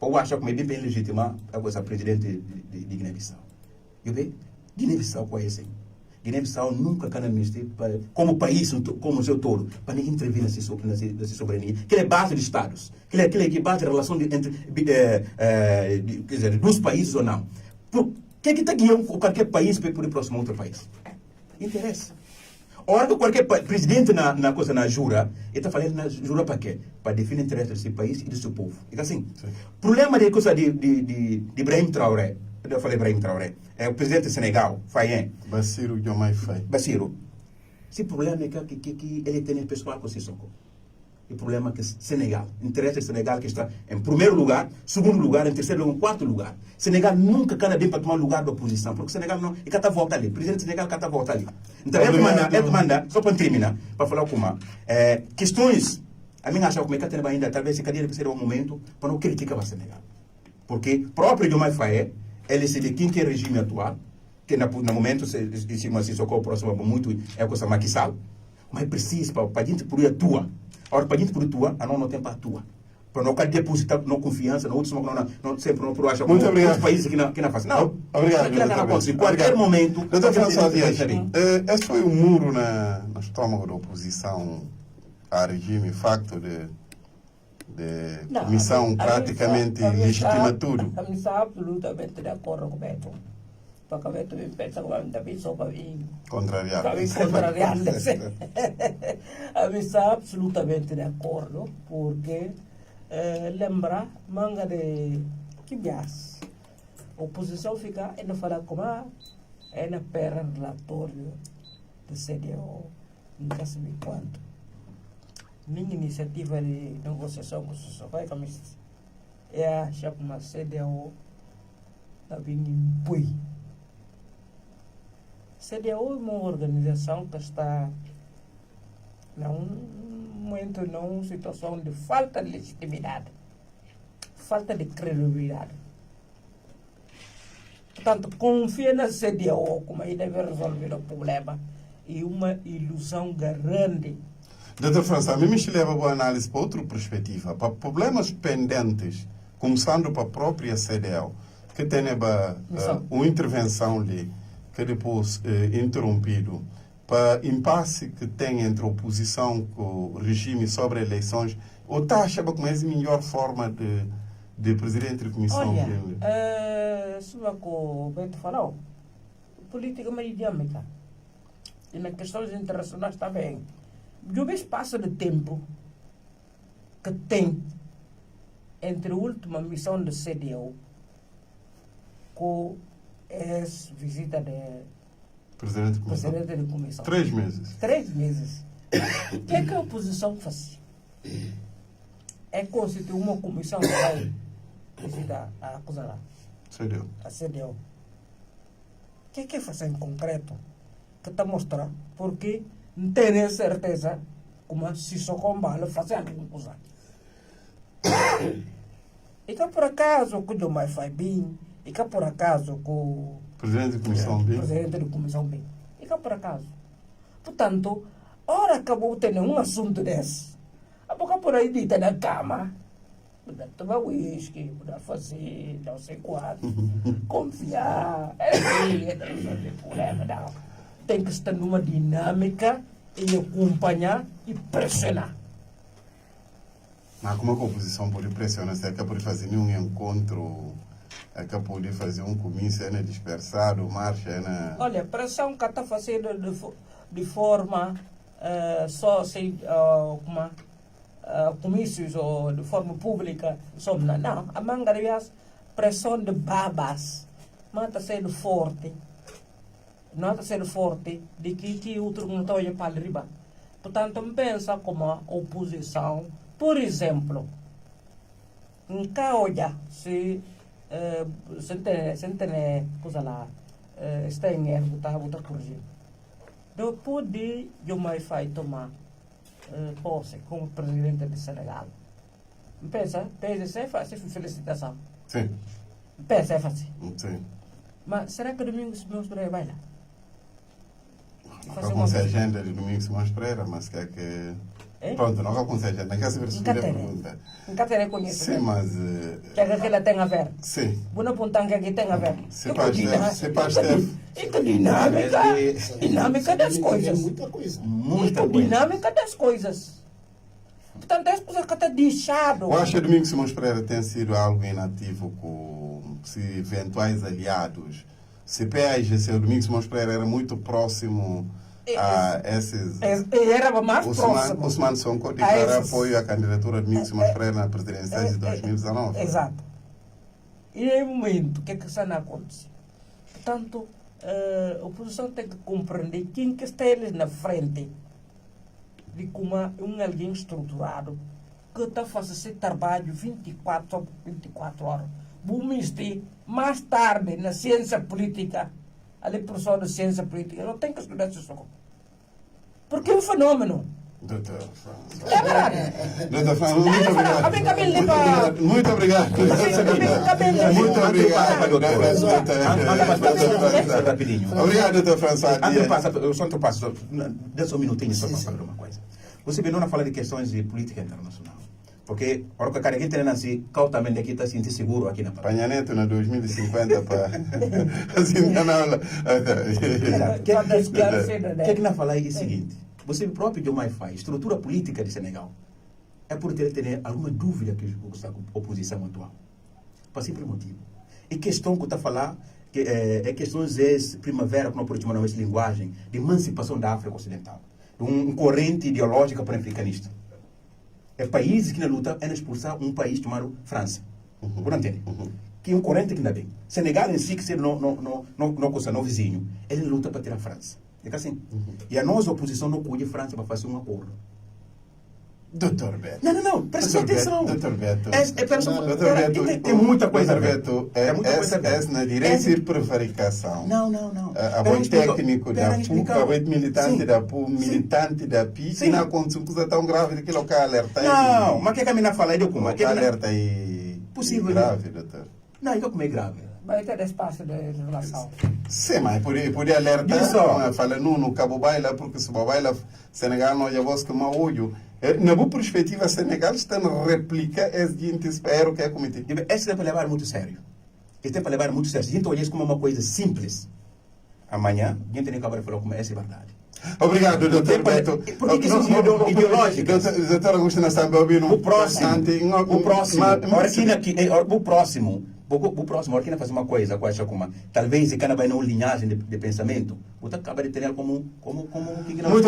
Eu acho que é bem legítima a coisa presidente de Guiné-Bissau. Eu vejo? Guiné-Bissau conhece. Guiné-Bissau nunca quer amnistia como país, como o seu todo, para ninguém intervir nessa soberania. Que é base de Estados. Que é base de relação entre dos países ou não. O que está guiando qualquer país para ir próximo a outro país? Interessa. Ora que qualquer presidente na jura, ele está falando na jura para quê? Para definir o interesse desse país e do seu povo. É assim. Problema de coisa de Ibrahim Traoré. Eu falei Ibrahim Traoré. É o presidente do Senegal, Faye. Bassirou Diomaye Faye. Bassirou. Esse problema é que ele tem pessoal com Sissoko. O problema é que Senegal, interesse do Senegal que está em primeiro lugar, segundo lugar, em terceiro lugar, em quarto lugar. Senegal nunca cana bem para tomar lugar da oposição, porque Senegal não, e cata volta ali. O presidente do Senegal cata volta ali. Então, ele manda, só para terminar, para falar como questões, a minha acha como é que tem ainda, talvez se cadeira ser um momento para não criticar o Senegal. Porque próprio Diomaye Faye, ele se de quem que é o regime atual, que no momento se socorre próximo muito é a coisa maquissal, mas precisa para a gente poder atuar. Ora, para a gente poder atuar, a não tem para atuar. Para não depositar não confiança, não sempre não achar muito obrigado. Outros países que não fazem. Não, obrigado. Em qualquer momento. Doutor François Dias, esse foi um muro no estômago da oposição ao regime, facto de comissão praticamente legitima tudo. A mim está absolutamente de acordo com o Beto. Porque o Beto me pensa que vai me só para mim. Contrariado. A mim está absolutamente de acordo, porque lembra manga de Kibias. A oposição fica ainda falar como ainda pera relatório de CDO, nunca se me quanto. Minha iniciativa de negociação com o Sissoko é achar que uma CDO está vindo em Pui. CDO é uma organização que está num momento, numa situação de falta de legitimidade, falta de credibilidade. Portanto, confia na CDO como aí deve resolver o problema e uma ilusão grande. Doutor François, a mim me leva a boa análise para outra perspectiva, para problemas pendentes, começando para a própria CDL, que tem uma intervenção ali, que depois interrompido, para impasse que tem entre a oposição com o regime sobre eleições, ou está achando como é a melhor forma de presidente da comissão? Olha, sobre o que o Beto falou, política é meio dinâmica, e nas questões internacionais também. Eu vejo espaço de tempo que tem entre a última missão do CDU com essa visita de presidente da comissão. 3 meses. 3 meses. O que é que a oposição faz? É constituir uma comissão que vai visitar a coisa lá. CDU. A CDU. O que é que faz em concreto? Que está mostrando porque não tenho certeza como se só combate fazer alguma coisa. E que por acaso que o Diomaye Faye bem, e que por acaso que o presidente da comissão bem. Presidente da comissão bem. E que por acaso. Portanto, ora acabou tendo um assunto desse. A boca por aí dita na cama. Poder tomar whisky, poder fazer, não sei quanto. Confiar. Não resolver problema, não. Tem que estar numa dinâmica e acompanhar e pressionar. Mas como é que a oposição pode pressionar? Se é que pode fazer nenhum encontro, é que pode fazer um comício, é dispersado, marcha, é... Olha, pressão que está fazendo de forma só assim, comícios ou de forma pública, não. A manga, aliás, pressão de babas, mas está sendo forte. Não está sendo forte de que outro não está olhando para riba. Portanto, pensa como a oposição, por exemplo, em Caolha, se tem coisa lá, está em erro, está corrigindo. Depois de Diomaye Faye tomar posse como presidente de Senegal, pensa, é fácil, felicitação. Sim. Pensa, é fácil. Sim. Mas será que Domingos Simões Pereira vai lá? Não alcança a agenda de Domingos Simões Pereira, mas quer que... Pronto, não alcança a agenda, não quer saber se a pergunta. Nunca terei conhecido. Sim, mas... Que é que ela tem a ver? Sim. Vou apontar que aqui tem a ver. Se faz tempo. E que dinâmica das coisas. Muita coisa. Muita dinâmica das coisas. Portanto, as coisas que está deixado. Eu acho que Domingos Simões Pereira tem sido algo inativo com se eventuais aliados. Se PAIGC, o Domingos Simões Pereira era muito próximo a esses... Era mais próximo. Osman Sonko declarou apoio à candidatura de Domingos Simões Pereira na presidência de 2019. Exato. E é o momento que está a acontecer. Portanto, a oposição tem que compreender quem que está eles na frente de como alguém estruturado que está fazendo esse trabalho 24 horas. Vamos ter mais tarde na ciência política, a professor de ciência política, não tem que estudar isso. Porque é um fenômeno. Doutor É verdade. Doutor França, muito obrigado. Muito obrigado. Muito obrigado. Rapidinho. Obrigado, doutor François. Eu só te passo, deixa um minutinho só para falar uma coisa. Você vem não falar de questões de política internacional. Porque, a hora que a cara aqui tem assim, cautamente aqui está se sentir seguro aqui na Paraíba. Panhaneto na 2050 para assim, na aula. O que é que nós falamos é o seguinte. Você próprio Diomaye Faye, estrutura política de Senegal, é por ter alguma dúvida que a oposição atual. Por simples motivo. E questão que está falando, que é questões de primavera, que não pode chamar essa linguagem, de emancipação da África Ocidental. Corrente ideológica pan-africanista. É países que na luta é expulsar um país chamado França. Por entender? Que é um corrente que não é bem. Senegal em si, que ser não vizinho, ele luta para ter a França. É assim. E a nossa oposição não cuide a França para fazer um acordo. Doutor Beto. Não, presta atenção. Doutor Beto. Tem muita coisa. Doutor Beto, é na direita de prevaricação. Não. A boi técnico da PUC, a boi militante da PUC, militante da PI, e na consulta tão grave que o local alerta. Não, mas o que a menina fala aí de como? Alerta aí. Possível. Grave, doutor. Não, como é grave? Vai ter espaço de relação. Sim, mas podia alertar. Fala no Cabo Baila, porque se o Baila, Senegal não é voz que mau olho. Na boa perspectiva, Senegal está a replicar esse gente espero que é cometido. Esse é para levar muito sério. Esse é para levar muito sério. Se a gente olhar isso como uma coisa simples, amanhã, a gente nem acaba de falar como essa é verdade. Obrigado, doutor Beto. Por que isso é ideológico? Doutor Agostinho Samba, o próximo, hora que fazer uma coisa, talvez se cada vai numa linhagem de pensamento, você acaba de ter como muito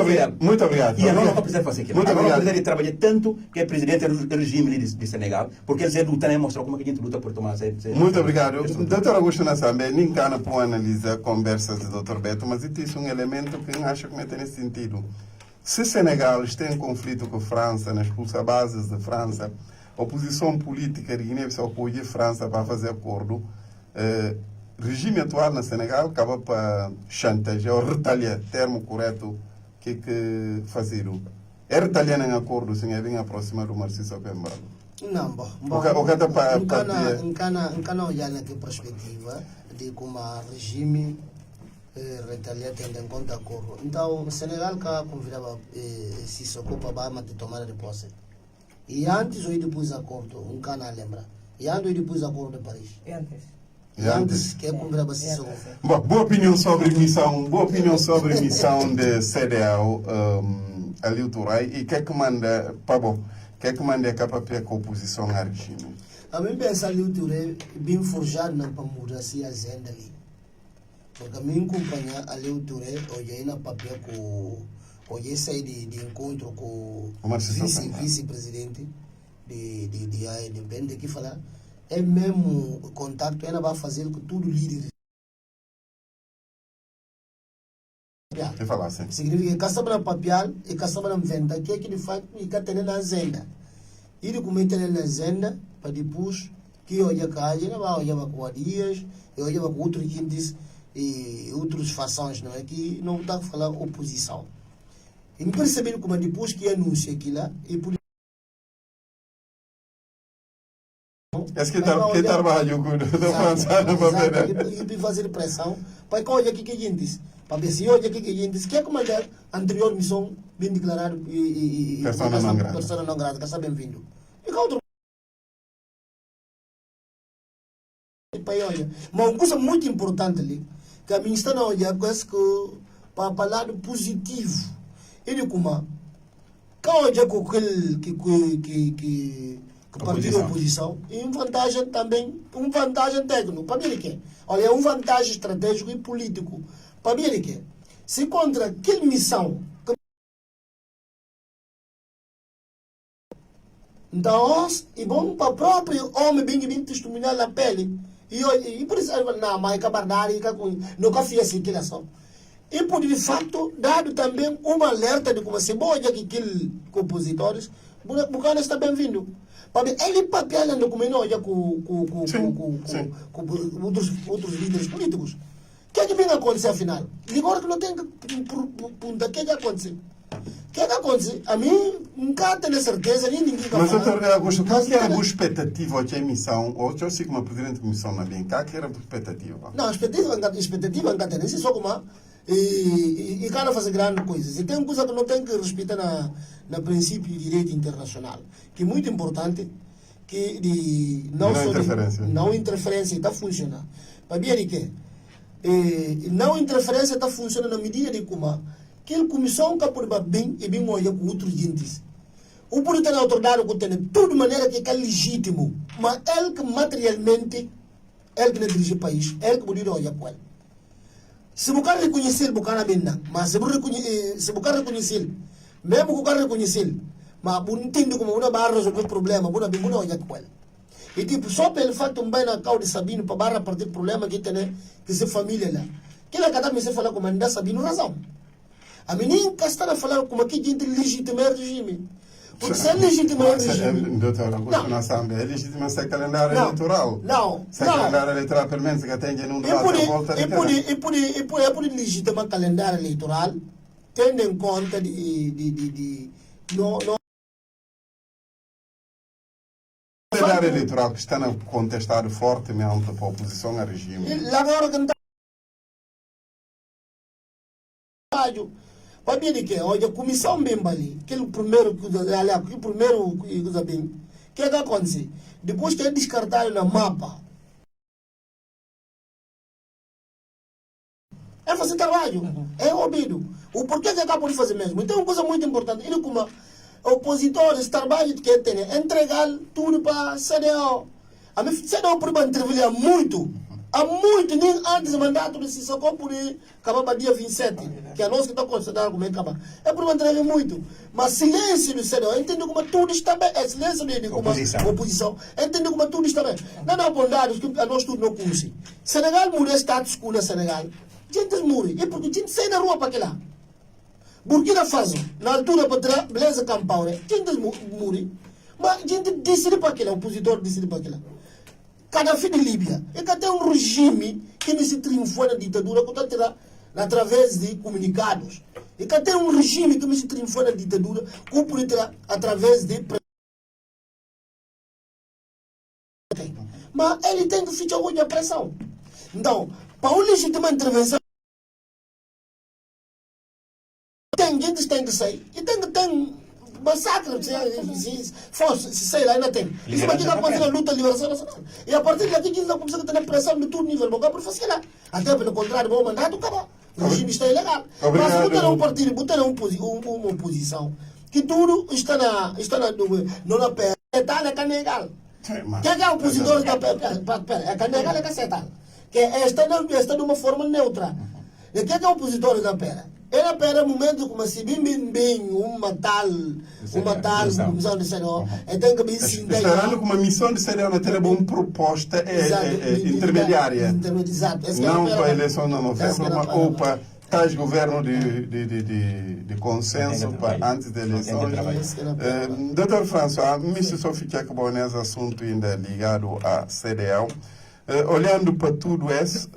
obrigado. E a nós não precisa fazer aquilo. Muito obrigado. Precisa de trabalhar tanto que é presidente do regime de Senegal, porque eles lutam e mostrar como a gente luta por tomar muito obrigado. Doutor Agostinho Samba, nem cana para analisar conversas do doutor Beto, mas isso é um elemento que eu acho que me tem nesse sentido. Se Senegal está em conflito com a França, nas expulsa bases da França, a oposição política de Guiné-Bissau apoia a França para fazer acordo. O regime atual na Senegal acaba para chantagear ou retaliar, termo correto, que fazer. É retaliar em acordo, sem vir aproximar do Marciso Pembalo. Não, bom. Não olhar na perspectiva de como o regime retaliar tendo em conta acordo. Então, o Senegal convidava Sissoko para a tomada de posse. E antes ou depois do acordo, um canal lembra. E antes ou depois do acordo de Paris. E antes? Que é com gravação. Bom, boa opinião sobre missão de CDAO ali o Turai e que é que manda, pá bom, que é que manda a oposição ao regime? A mim pensa ali o Turai bem forjado na para mudar assim a agenda ali. Porque a mim acompanhar ali o Turai hoje aí na papel com hoje sair de encontro com o vice-presidente de ANPN que falar é mesmo contato ela vai fazer com tudo líder. Que falar assim? Significa que caçava na papel e caçava na venda, que é que de facto e que tem na agenda. Ele comete na agenda para depois que olha cá, ele vai olhar com dias, e olha com outros índices e outras fações, não é? Que não está a falar oposição. E me perceber como depois que anuncia aquilo e por é que trabalho com o Françano para ver. E fazer pressão para que olha aqui que índice. Para ver se olha aqui que índice. Que é como a anterior missão bem declarada e persona não grata, que está bem-vindo. E que outro. Olha, mas uma coisa muito importante ali, que a minha está na olha, que para o lado positivo. Ele como que olha com aquele que partido da oposição e uma vantagem também, uma vantagem técnica. Para mim, que olha, é uma vantagem estratégico e político. Para mim, que se contra aquela missão. Então, é bom para o próprio homem bem testemunhar na pele. E por isso, não, mas é barbárie, nunca fiz assim, aquela ação. E por de fato, dado também uma alerta de como se boa que aqueles compositores, Bucana está bem-vindo. Ele papel no documento olha com outros líderes políticos. O que é que vem acontecer afinal? E agora que não tem punta, o que é que acontece? O que é que acontece? A mim, nunca tenho certeza, nem ninguém vai mas, falar. doutor Augusto, qual que era a expectativa de emissão? Ou eu sei como presidente de missão na BIM, qual que era a expectativa? Não, a expectativa nunca tem, só como e cara fazer grandes coisas. E tem uma coisa que não tem que respeitar na princípio de direito internacional, que é muito importante, que de não interferência está funcionando. Para ver que não interferência está funcionando na medida de como que a comissão que por bem e bem olha com outros índices. O por ter autoridade que tem tudo de maneira que é legítimo, mas ele que materialmente ele que não dirige o país, ele que poderia olhar com ele. Se o cara reconhecer, o cara bem não. Mas se o cara reconhecer, mesmo que o cara reconhecer, mas não entende como uma barra resolver o problema, não olha com ele. E tipo, só pelo fato de um bem na causa de Sabino, para barra partir do problema que tem, que se família lá. Que lá cada vez falar como ainda Sabino razão. A menina que está a falar como aqui gente legitimar o regime. Porque se é legitimar o regime... Doutor Augusto, nós sabemos, é legítimo ser calendário eleitoral. Não. Se calendário eleitoral, pelo menos, que atende num debate à volta de é por legitimar calendário eleitoral, tendo em conta calendário eleitoral que está contestado fortemente para a oposição ao regime. Agora que não está... Para mim, que olha, a comissão bem ali, aquele primeiro coisa bem, o que é que acontece? Depois que é descartado na mapa, é fazer trabalho, é ouvido. O porquê que acaba de fazer mesmo? Então, uma coisa muito importante, ele como opositores, trabalho que tem, entregar tudo para a CDAO. A minha CDAO por intervir muito. Há muito, nem antes do mandato de Sissoko por acabar dia 27, que é nós que estamos considerando como é que acaba. É por manter muito. Mas silêncio do CDAO, entendo como tudo está bem. É silêncio de como oposição. Entendo como tudo está bem. Não há bondades que nós tudo não conhecemos. Senegal muda status quo na Senegal. Gente morre. E porque gente sai na rua para aquilo lá. Burkina Faso, na altura para beleza campão, gente morre. Mas gente decide para aquilo, o opositor decide para aquilo. Gaddafi de Líbia, é que tem um regime que não se triunfou na ditadura através de comunicados. É que tem um regime que não se triunfou na ditadura através de... Mas ele tem que ficar hoje a pressão. Então, para uma legítima intervenção, tem gente que tem que sair. E tem massacre, se sei lá, ainda tem. Isso aqui está fazendo a luta de liberação nacional. E a partir daqui, eles estão começando a ter pressão de todo nível, mas por fazer lá. Até pelo contrário, o mandato acabou. O regime está ilegal. Mas se botar um partido, botar uma oposição, que tudo está na perna, é canegal. Que é o opositor da perna? É canegal, é cacetal. Que está de uma forma neutra. E o que é o opositor da perna? Ele pera momento como se bem uma tal comissão de CDO, e tem que bem se Esperando que uma missão de CDO não tenha uma proposta intermediária. Exato. Não para a eleição de novembro, mas ou para tais governo de consenso para antes da eleição. Doutor François, me só ficar com nesse assunto ainda ligado à CDO. Olhando para tudo isso,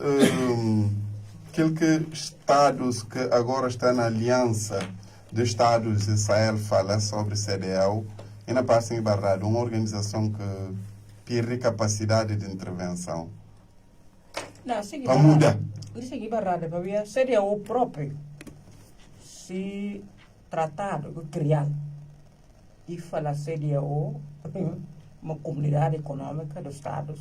aqueles estados que agora estão na aliança de estados de Israel fala sobre CDAO e na parte em Barrado, uma organização que perde capacidade de intervenção. Não, sim, para mudar. Isso aqui Barrado, para mim, seria o próprio se tratado de criar e falar CDAO, uma comunidade econômica dos estados,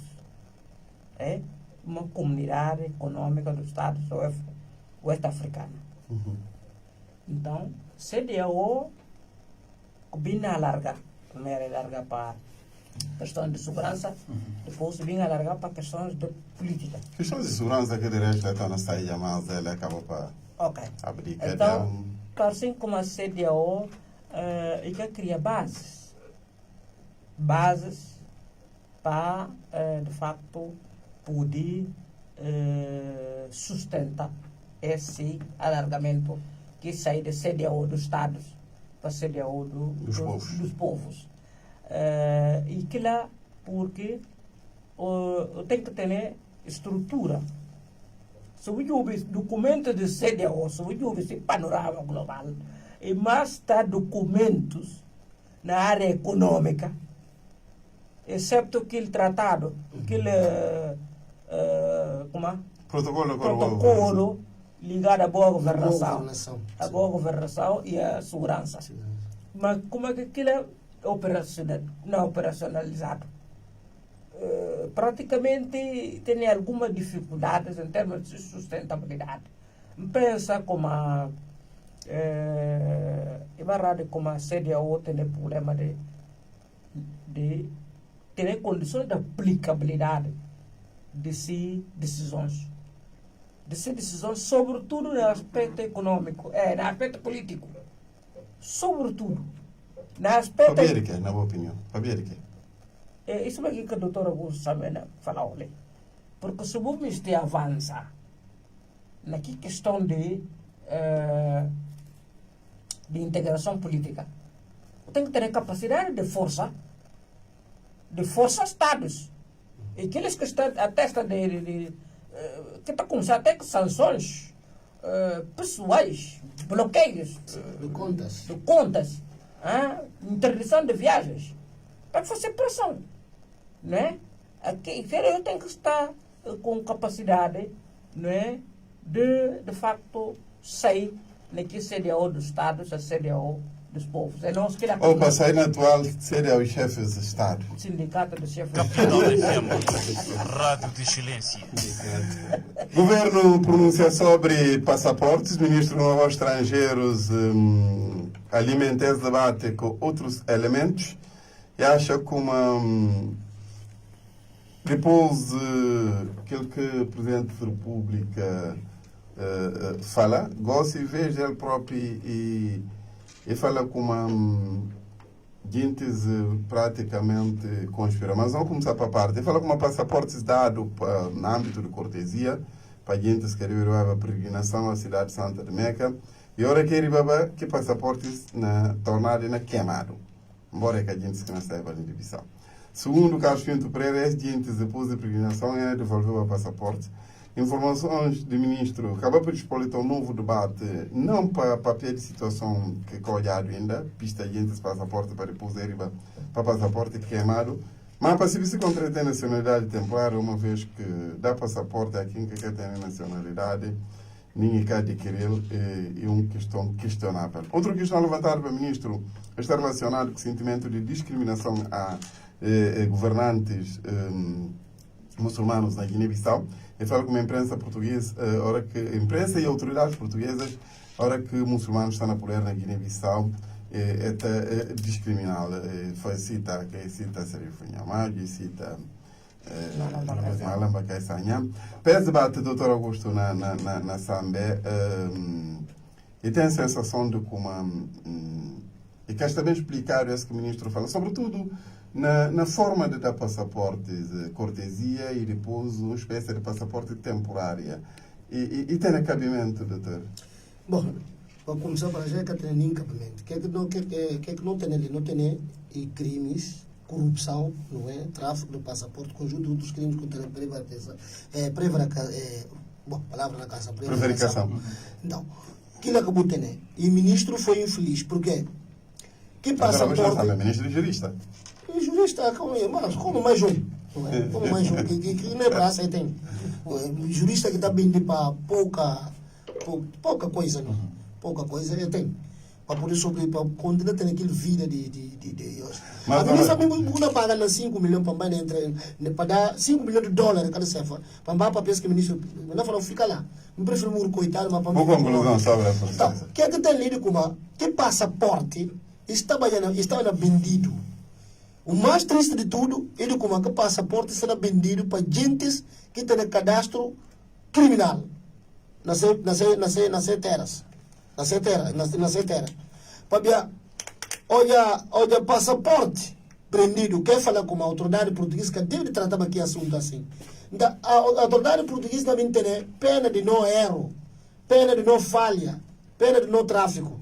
uma comunidade econômica dos Estados oeste-africanos. Então, CDAO vinha alargar. Primeiro alargar para questões de segurança, depois vinha alargar para questões de política. Questões de segurança que direito está na saída, mas ele acaba para abrir. Então, assim como a CDAO, e que cria bases para, de facto, poder sustentar esse alargamento que sai da CDAO dos Estados para a CDAO dos povos. E que lá, porque tem que ter estrutura. Se houve documento de CDAO, se houve esse panorama global, e mais está documentos na área econômica, excepto aquele tratado, aquele protocolo ligado à boa governação, e à segurança. Mas como é que aquilo é não operacionalizado? Praticamente tem algumas dificuldades em termos de sustentabilidade. Pensa como a CDAO tem problema de ter condições de aplicabilidade de decisões, sobretudo no aspecto econômico, no aspecto político, sobretudo no aspecto... Para na minha opinião, isso é o que o doutor Augusto Samena falou ali. Porque se o ministério avança na questão de integração política, tem que ter capacidade de força Estados. E aqueles que estão a testa que está a começar até com sanções pessoais, bloqueios de contas, interdição de viagens, para fazer pressão, né? Aqui, eu tenho que estar com capacidade, né, de facto sair naquele CDAO dos Estados, a CDAO dos povos. Ou para sair na atual CDAO os chefes de Estado. Sindicato dos chefes de Capital Estado. FM, Rádio de Excelência. Governo pronuncia sobre passaportes. Ministro dos Negócios Estrangeiros alimenta esse debate com outros elementos e acha que depois aquilo que o Presidente da República fala, gosta e veja ele próprio e fala com gente praticamente conspira. Mas vamos começar para a parte. Ele fala com passaportes dados no âmbito de cortesia para gente que querem ir a peregrinação à cidade santa de Meca. E agora querem ir que passaportes tornarem queimado. Embora que a gente se não saiba de divisão. Segundo Carlos Pinto Pereira, as gente depois da peregrinação devolveu o passaporte. Informações do ministro, acaba por expor um novo debate, não para papel de situação que colhado ainda, pista de gente passaporte para depois ir para passaporte queimado, mas para se contratar nacionalidade temporária, uma vez que dá passaporte a quem quer ter nacionalidade, ninguém quer adquirir é uma questão questionável. Outra questão levantada para o ministro está relacionado com o sentimento de discriminação a governantes muçulmanos na Guiné-Bissau. Eu falo com a imprensa portuguesa, a imprensa e autoridades portuguesas, a hora que muçulmanos estão a poder na Guiné-Bissau, é discriminá-lo. Foi cita Serifo Nhamaji, cita Malamba Kaisanya. Pés debate, Dr. Augusto, na Sambé, e tem a sensação de como. E queres também explicar isso que o ministro fala, sobretudo na forma de dar passaportes, cortesia e depois uma espécie de passaporte temporária. E tem cabimento, doutor? Bom, para começar para já, que tem nenhum cabimento. Que não tem ali? Não tem crimes, corrupção, não é? Tráfico de passaporte, conjunto de outros crimes contra a prevaricação. Bom, palavra na casa, prevaricação. Então, aquilo acabou de ter. E o ministro foi infeliz, porque que passaporte... Agora, o ministro é jurista. Jurista, como mais um. Não é? Como mais um, que não é braço aí tem. Jurista que está bem de para pouca coisa, não? Pouca coisa eu tenho. Para poder para continuar tendo aquele vida de hoje. A ministra não paga 5 milhões para dar 5 milhões de dólares cada cefa. Para dar para pesca que o ministro não falou, fica lá. Não prefiro muito coitado, mas para mim. Conclusão sobre a processa. Então, que é que tem lido como que passaporte estava vendido. O mais triste de tudo é de como que passaporte será vendido para gentes que têm cadastro criminal nas terras. Para olha passaporte prendido, quer falar com a autoridade portuguesa que deve tratar aqui assunto assim. A autoridade portuguesa também tem pena de não erro, pena de não falha, pena de não tráfico.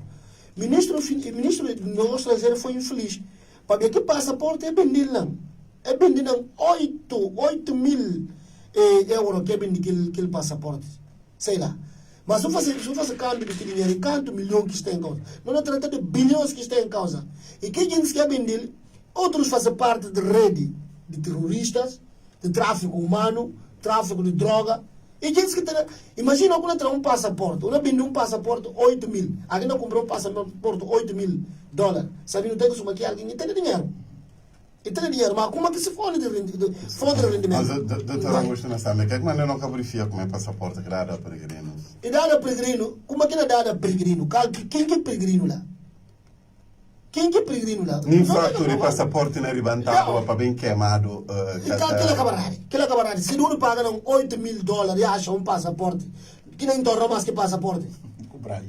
O ministro do negócio estrangeiro foi infeliz. Para que passaporte é vendido não. É vendido 8 mil euros que é vendido aquele passaporte. Sei lá. Mas se eu faço câmbio de dinheiro, quanto milhões que está em causa? Não trata de bilhões que está em causa. E que gente que é vendido, outros fazem parte de rede de terroristas, de tráfico humano, tráfico de droga. E gente que tem... Imagina alguém tem um passaporte. Uma vendeu um passaporte 8 mil. Alguém não comprou um passaporte 8 mil dólares. Sabe, não tem que sumar aqui alguém e tem dinheiro. E tem dinheiro, mas como é que se fode de rendimento? Mas, doutor Augusto, não sabe, que maneira não verifica como é passaporte que dá a peregrinos? E dá a peregrino, como é que não dá a peregrino? Quem que é peregrino lá? Quem que é peregrino lá? Nem fatura de passaporte não é levantado para bem queimado. Aquele camarada, se não pagam 8 mil dólares e acham um passaporte, que nem torna mais que passaporte.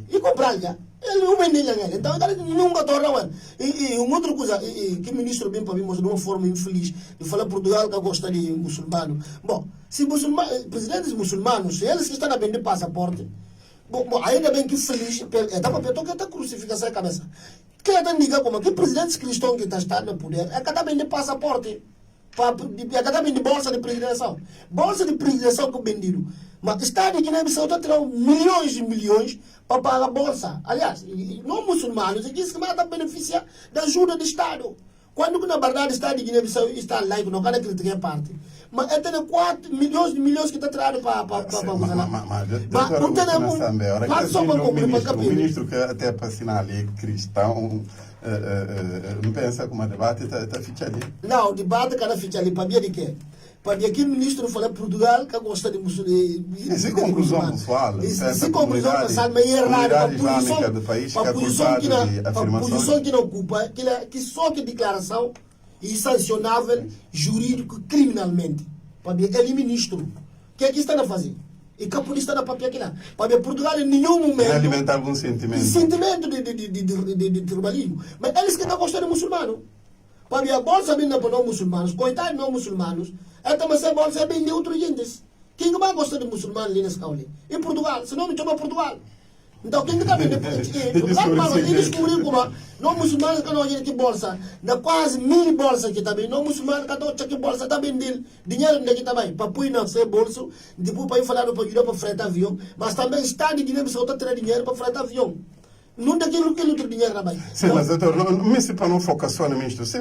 E comprar já. Ele não vende ninguém. Então, ele nunca torna. E uma outra coisa, que o ministro bem para mim, mas de uma forma infeliz, de falar Portugal que gosta de muçulmano. Bom, se presidentes muçulmanos, eles que estão a vender passaporte, bom, ainda bem que feliz, está para que está crucificação a cabeça. Que ele está diga como que presidentes cristãos que estão no poder, é que está vender passaporte. É que está vender bolsa de peregrinação. Bolsa de peregrinação que vendido. Mas o Estado de Guiné-Bissau está tirando milhões e milhões para pagar a bolsa. Aliás, não muçulmanos, diz que vai beneficiar da ajuda do Estado. Quando na verdade o Estado de Guiné-Bissau está lá e não quer criticar parte. Mas é tem 4 milhões que está tirando para usar. Mas não tem o ministro que até para assinar a lei cristão, não pensa como a debate está ficha ali? Não, o debate está ficha ali para ver de quê? Para que o ministro fala Portugal que gosta de muçulmanos. Isso é conclusão pessoal. Isso é conclusão pessoal, mas é errado. Para a posição que não ocupa, que só que declaração insancionável jurídico criminalmente. Para ver ele ministro. O que é que está a fazer? E que a polícia está a papel aqui lá. Para ver Portugal em nenhum momento. Alimentar algum sentimento. Sentimento de tribalismo. Mas eles que não gostam de muçulmano. Para ver a bolsa vinda para não muçulmanos, coitados não muçulmanos, esta mas a bolsa é bem de outros gentes. Quem vai gostar de muçulmano ali nesse caule? Em Portugal, se não me chama Portugal. Então quem está vendo e descobrir como não muçulmanos que não olham que bolsa, dá quase 1000 bolsas aqui também, não muçulmanos que não que bolsa também dele, dinheiro daqui também, para pôr no seu bolso, depois para ir falar para ajudar para fretar avião, mas também está de Guiné-Bissau está tendo dinheiro para fretar avião. Não daquilo que outro dinheiro na banca. Sim, mas doutor, não se para não focar só no ministro, se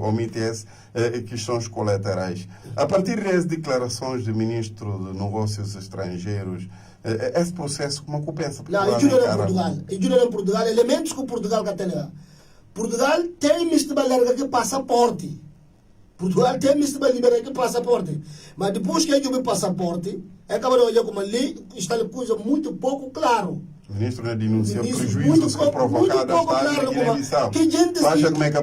omite questões colaterais. A partir das declarações do ministro de Negócios Estrangeiros, esse processo, como é que pensa? Não, eu juro em Portugal, elementos que Portugal tem lá. Portugal tem misto larga que passaporte. Portugal tem misto liberar que passaporte. Mas depois que eu vi passaporte, acaba de olhar como ali está uma coisa muito pouco claro. O ministro não denunciou Ministro, prejuízos muito provocados pouco à claro, Guiné-Bissau. que gente Acha que- como é que a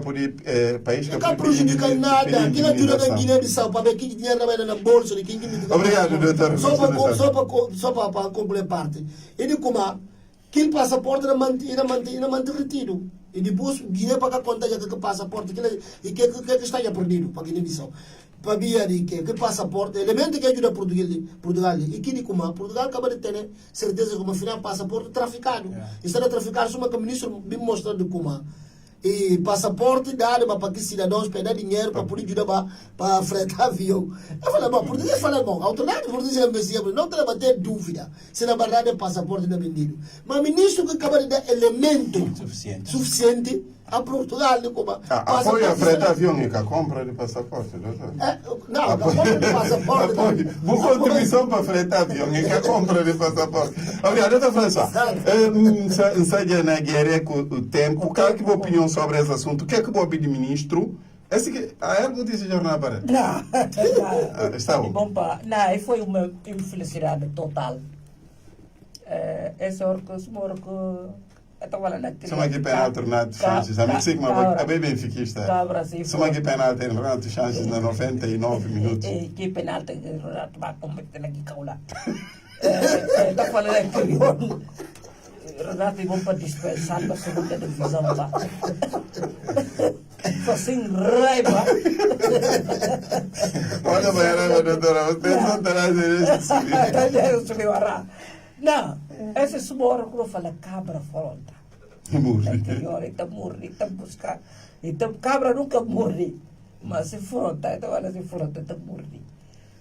país Não está prejudicando nada. Aquilo ajuda na Guiné-Bissau para ver que dinheiro vai na bolsa de quem me Obrigado, doutor. Só para completar parte. Ele como aquele passaporte era manter retido. E depois Guiné paga conta já que passaporte e que está já perdido para Guiné-Bissau. Para via de que passaporte, elemento que ajuda Portugal e que como Portugal acaba de ter certeza que afinal passaporte traficado. Está a traficar, só que o ministro me mostrando como e passaporte dado para que cidadãos pedem dinheiro para poder ajudar para fretar avião. Eu falei, bom, português fala, bom, a autoridade portuguesa não tem que ter dúvida se na verdade o passaporte não é vendido. Mas o ministro que acaba de dar elemento suficiente a Portugal, como apoio a fretar avião e com a compra de passaporte, doutor. não, a compra de passaporte. Boa contribuição para fretar avião e com a compra de passaporte. Obrigado, doutor François. Ensaia na guerra com o tempo. Qual é a opinião sobre esse assunto? O que é que o de ministro? Esse que a ergo disse jornal para Não, está bom. bom pá. Não, foi uma infelicidade total. Essa hora que estava lá naquele... Soma que penalti Renato Sanches. A mim sei que a bem benfiquista. Soma que penalti Renato Sanches na 99 minutos. Que penalti Renato vai cometer aqui caula. Está falando aqui. Renato é bom para dispensar para a segunda divisão lá. Assim, raiva. Olha, mas doutora, você só terá direito. Não, essa semana que eu falo, cabra fronta. Então morre, então buscar. Então cabra nunca morre. Mas se fronta, então olha se fronta, então morre.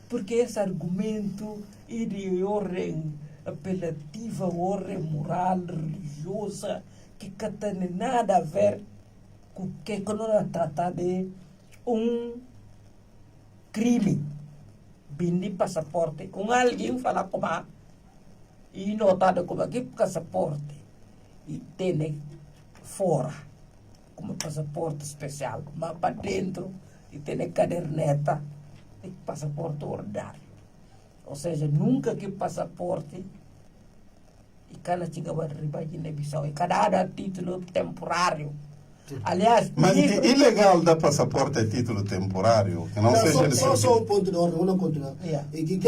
Porque esse argumento de ordem apelativa, ordem moral, religiosa, que não tem nada a ver com o que não trata de crime. Bindi passaporte, com alguém fala como e notado como aqui passaporte e tem fora como passaporte especial, mas para dentro e tem caderneta e passaporte ordinário. Ou seja, nunca que passaporte e cada chegava de Guiné-Bissau e cada título temporário. Aliás, mas ilegal dar passaporte a título temporário, que não seja só um ponto de ordem, vamos continuar. E que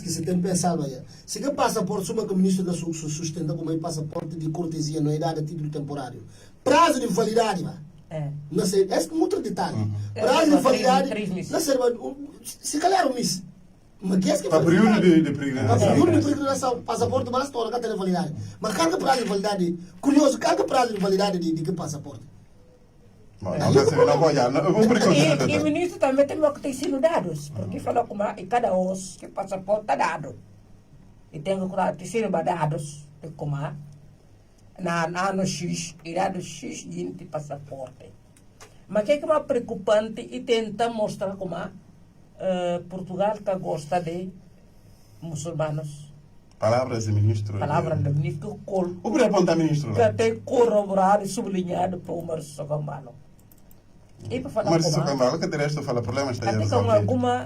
se tem pensado aí. Se que passaporte, suma que o ministro da sustenta como passaporte de cortesia, não é dado a título temporário. Prazo de validade, não sei, é um outro detalhe. Prazo de validade, não sei, se calhar o miss. Mas que é que para período de peregrinação, passaporte, mas toda a tem validade. Mas carga prazo de validade, curioso, carga prazo de validade de que passaporte? E o ministro também tem que ter sido dados, porque falou como e cada os que passaporte está dado. E tem que ter sido dados, como na ano X, e dado X de passaporte. Mas o que é mais preocupante e tenta mostrar como Portugal que gosta de muçulmanos. Palavras do ministro. Palavras do ministro o que aponta ministro? Que tem corroborado e sublinhado para o Márcio Socambalo. E para falar Márcio Socambalo, que de resto fala problemas está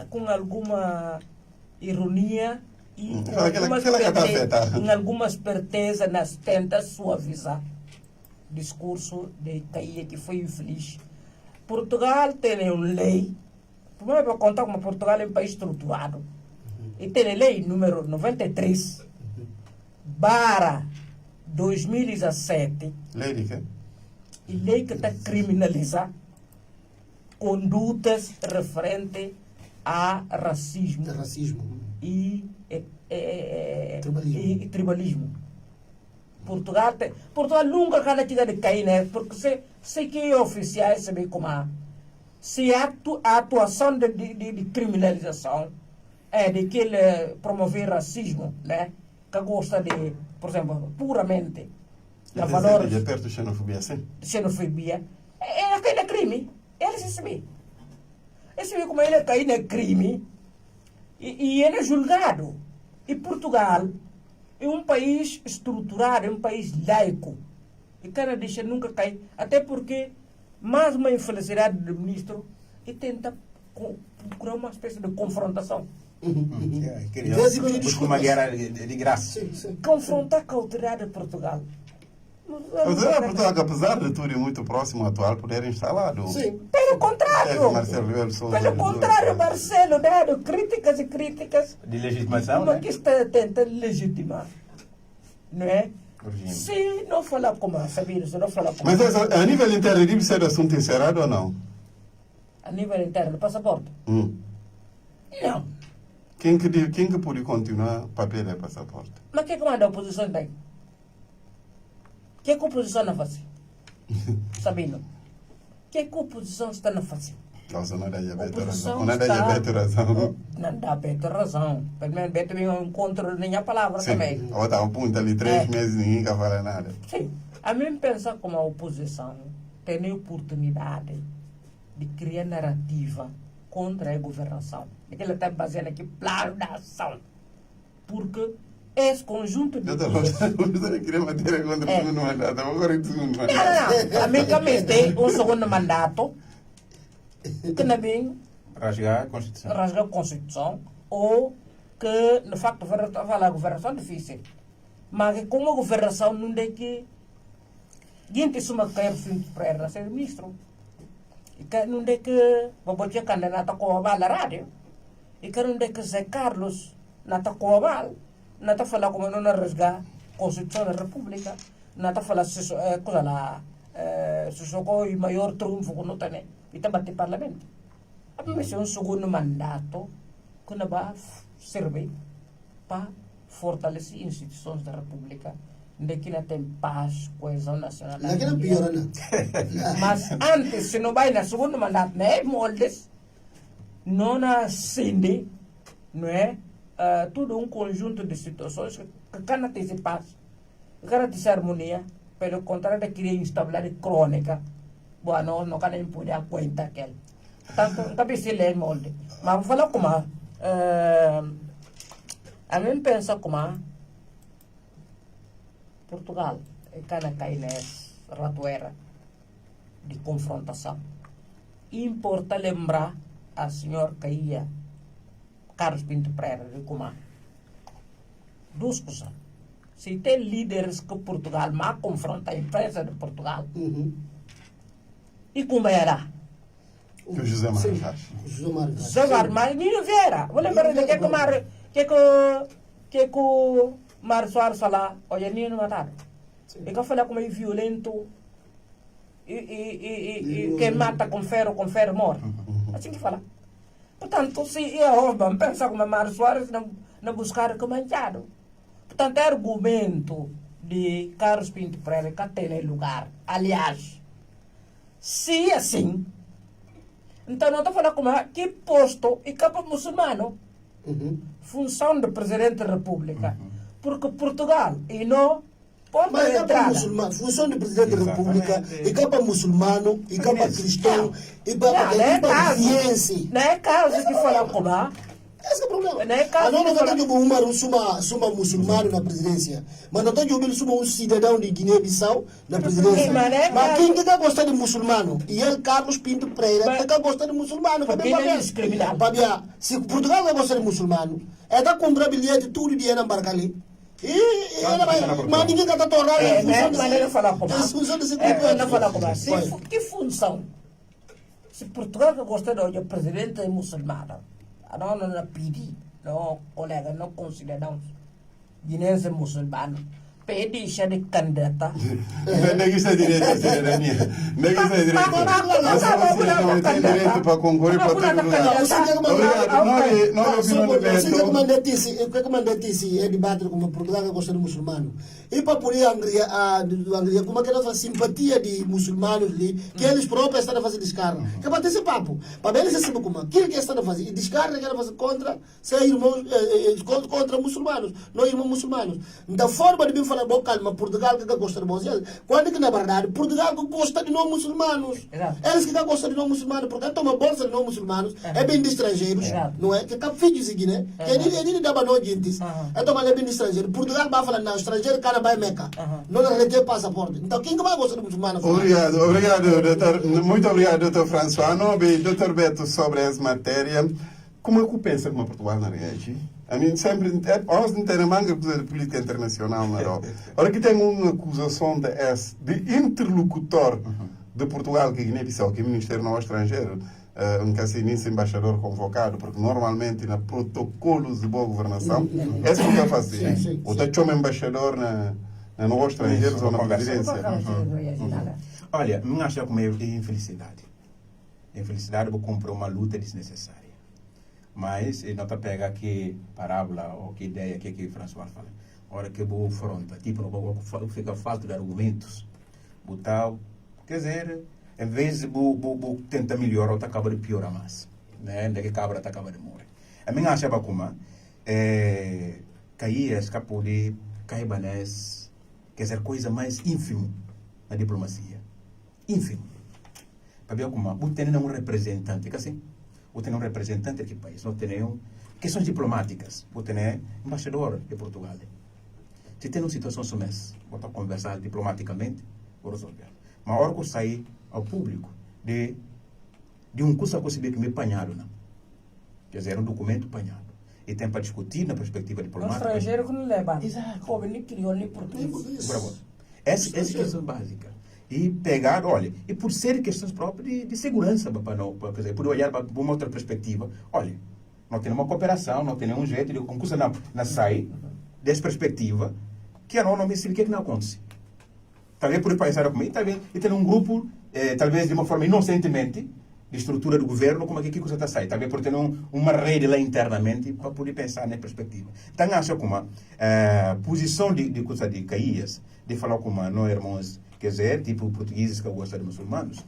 com alguma ironia e com alguma esperteza nas tenta suavizar o discurso de Caia que foi infeliz. Portugal tem uma lei, primeiro para contar como Portugal é um país estruturado, e tem a lei número 93 barra 2017. Lei de quê? Lei que está criminalizar condutas referentes a racismo e tribalismo. Portugal nunca cada tiga de cair, né? Porque se que é oficiais sabe como se a atuação de criminalização é de que ele promover racismo, né? que gosta de, por exemplo, puramente Já de valores é perto de xenofobia, sim. xenofobia, ele cai no crime. Ele se sabe. Ele sabe como ele cai no crime e ele é julgado. E Portugal é um país estruturado, é um país laico. E cara deixa nunca cair. Até porque, mais uma infelicidade do ministro, e tenta procurar uma espécie de confrontação. Busca uma guerra de graça. Sim, sim. Confrontar com a autoridade de Portugal. Mas era Portugal que, apesar de tudo e muito próximo ao atual, poder instalado. Sim. Pelo contrário. Marcelo Rebelo de Sousa. Pelo contrário, Marcelo, dado críticas e críticas. De legitimação, Uma né? que está tenta legitimar. Não é? O regime. Se não falar como sabia, se não falar como Mas a nível interno, deve ser assunto encerrado ou não? a nível interno do passaporte. Não. Quem que pode continuar o papel é passaporte? Mas o que comanda a oposição tem? O que a oposição não faz? Sabino? O que a oposição está a fazer? Nossa, não dá diabetes Oposição razão. Não dá está- diabetes razão. Não dá Beto razão. Pelo menos Beto vem ao encontro de nenhuma palavra também. Sim. Ou tá um ponto ali, 3 meses, ninguém quer falar nada. Sim. A mim pensa como a oposição tem a oportunidade de criar narrativa contra a governação. Ela está baseada aqui plano da ação. Porque esse conjunto de... Eu não queria matéria contra o segundo mandato. Agora é o segundo mandato. Não. A mim também tem um segundo mandato que não vem Rasgar a Constituição. rasgar a Constituição ou que, de facto, falar a governação é difícil. Mas que como a governação não tem que... Gente, isso me quer para ser ministro. E que não tem que... Vou botar candidato com a bala rádio. E que não tem que Zé Carlos não está com a bala. Não está falando como não rasgar a Constituição da República. Não está falando se coisa lá... Se chegou o maior triunfo que não tem. E está bater parlamento. Mas é um segundo mandato que não vai servir para fortalecer instituições da República, onde que não tem paz, coesão nacional. Lá que não piora, não. Mas antes, se não vai no segundo mandato, não é moldes, não acende, não é? Tudo um conjunto de situações que canam ter paz, que canam ter harmonia, pelo contrário de criar instabilidade crônica. Bom, não canam poder aguentar aquele. Tanto, cabeça ele é molde. Mas vou falar como a mim pensa como Portugal é cada cai nessa ratoeira de confrontação. Importa lembrar a senhora caía Carlos Pinto Pereira de como duas coisas. Se tem líderes que Portugal má confronta a imprensa de Portugal e como era? Que o José Marques acha. José Marques. Jogar mais Nino Vieira. Vou lembrar de que o Mário Soares fala, olha, Nino mataram. E que fala como é violento e quem mata com ferro morre. Assim que fala. Portanto, se eu pensa como Mário Soares não buscar comandado. Portanto, é argumento de Carlos Pinto Pereira que tem lugar. Aliás, se assim, então não estou falando como que posto e capa muçulmano. Função do Presidente da República. Porque Portugal e não pode Mas é para entrar. muçulmano, função do Presidente da República, e cá para muçulmano, e cá para cristão, e Não é para caso. ciência. Não é caso que falar como Esse é o problema. Não é caso A nós não de falar- está de Umar suma muçulmano na presidência, mas não está de ouvir um cidadão de Guiné-Bissau na presidência. Sim, mas é Mas caso- quem que gosta de muçulmano? E ele, Carlos Pinto Pereira, Mas- que gosta de muçulmano. Porque ele é discriminado. Babia, se Portugal não gosta de muçulmano, é da comprar bilhete tudo de na embarcar ali. Mas ninguém está torrando É, em né? função Mas ele não fala como em função desse não fala como Vai. que função? Se Portugal que gosta de hoje, o presidente é muçulmano, não pedir, não colega, não concidadãos, guineenses muçulmanos, pede já de candidata. Nem isso é direito à cidadania. Nem isso é direito. Mas você não tem direito para concorrer para todo lugar. Obrigado. Não, O que é mandatice é debate como Portugal que gosta de muçulmano. E para poder angria como que não simpatia de muçulmanos ali, que eles próprios estão a fazer descarga. Que para ter esse papo. Para eles saber como aquilo que estão a fazer. E descarga que estão a fazer contra irmãos contra muçulmanos, não irmãos muçulmanos. Da forma de me falar bom calma, Portugal que gosta de nós. Quando que na verdade Portugal que gosta de não muçulmanos. Eles que gostam de não muçulmanos, porque toma bolsa de não muçulmanos, é bem de estrangeiros, não é? Que cap filhos aqui, né? Que ele dá banho gente. Então é bem de estrangeiro. Portugal vai falar não, estrangeiro cara vai Meca. Não reter passaporte. Então quem que vai gostar de muçulmanos? Obrigado, doutor. Muito obrigado, doutor François. Não, bem, doutor Beto, sobre essa matéria. Como é que pensa como Portugal não reage? A mim sempre, nós não temos manga de política internacional, não. Ora que tem uma acusação de interlocutor de Portugal, que é Guiné-Bissau, que é o Ministério não Estrangeiro, um casinista embaixador convocado, porque normalmente na protocolos de boa governação, é isso que está fazendo. O está como embaixador na não estrangeiro ou na presidência. Olha, não acho como é infelicidade. Infelicidade vou comprar uma luta desnecessária. Mas não está pega que parábola ou que ideia que François fala. Hora que vou fronta, tipo, não vou ficar falta de argumentos. Botar, quer dizer, em vez de tentar melhorar, ou acaba de piorar mais. Né? Daí que cabra acaba de morrer. A minha achava como cair escapou de caibanés, quer dizer, coisa mais ínfimo na diplomacia. Ínfimo. Para ver como o tem um representante, que assim, o tem um representante de que país, não tem questões diplomáticas, o tem embaixador de Portugal. Se tem uma situação somessa, vou conversar diplomaticamente, vou resolver. Mas a hora que eu sair ao público de um curso que me apanharam, não. Quer dizer, um documento apanhado. E tem para discutir na perspectiva diplomática. O estrangeiro que não leva. Exato. Como nem criou, nem português. Essa é a questão básica. E pegar, olha, e por ser questões próprias de segurança, quer dizer, por olhar para uma outra perspectiva, olha, não tem uma cooperação, não tem nenhum jeito de concurso na SAI, dessa perspectiva, que não me sei o que não acontece. Talvez por pensar comigo, talvez, e ter um grupo, talvez de uma forma inocentemente, de estrutura do governo, como é que você está a sair. Talvez por ter uma rede lá internamente, para poder pensar na perspectiva. Então, acho que uma posição de Caías, de falar com não irmãos, quer dizer, tipo portugueses que gostam de muçulmanos.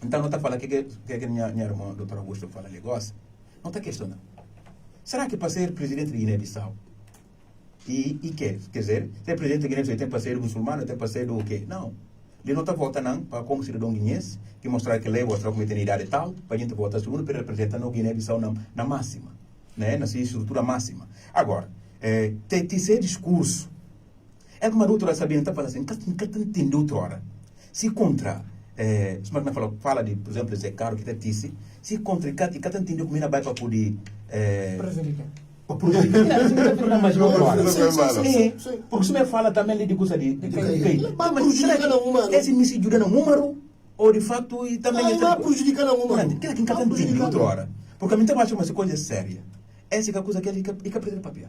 Então, não está falando que minha irmã, doutor Augusto, fala negócio. Não está questionando. Será que para ser presidente de Guiné-Bissau, e quer dizer, ser presidente de Guiné-Bissau tem para ser muçulmano, tem para ser do quê? Não. Ele não está votando para como cidadão guinense, que mostrar que ele mostrar como tem idade tal, para a gente votar segundo, para representar o Guiné-Bissau na máxima, né? Na sua estrutura máxima. Agora, tem esse discurso. É que uma doutora sabia, não está falando assim, nunca entendeu outra hora. Se contra, se uma fala de, por exemplo, Zé Caro, que está disse, se contra, e cada entendeu como ele vai para poder... Prejudicar. Porque se me fala também ali de coisa de esse me ajuda no número ou de fato e também não prejudica no número. Que quem cada entende outra hora. Porque a mim também acho uma coisa séria. Essa é a coisa que ele fica preso papel.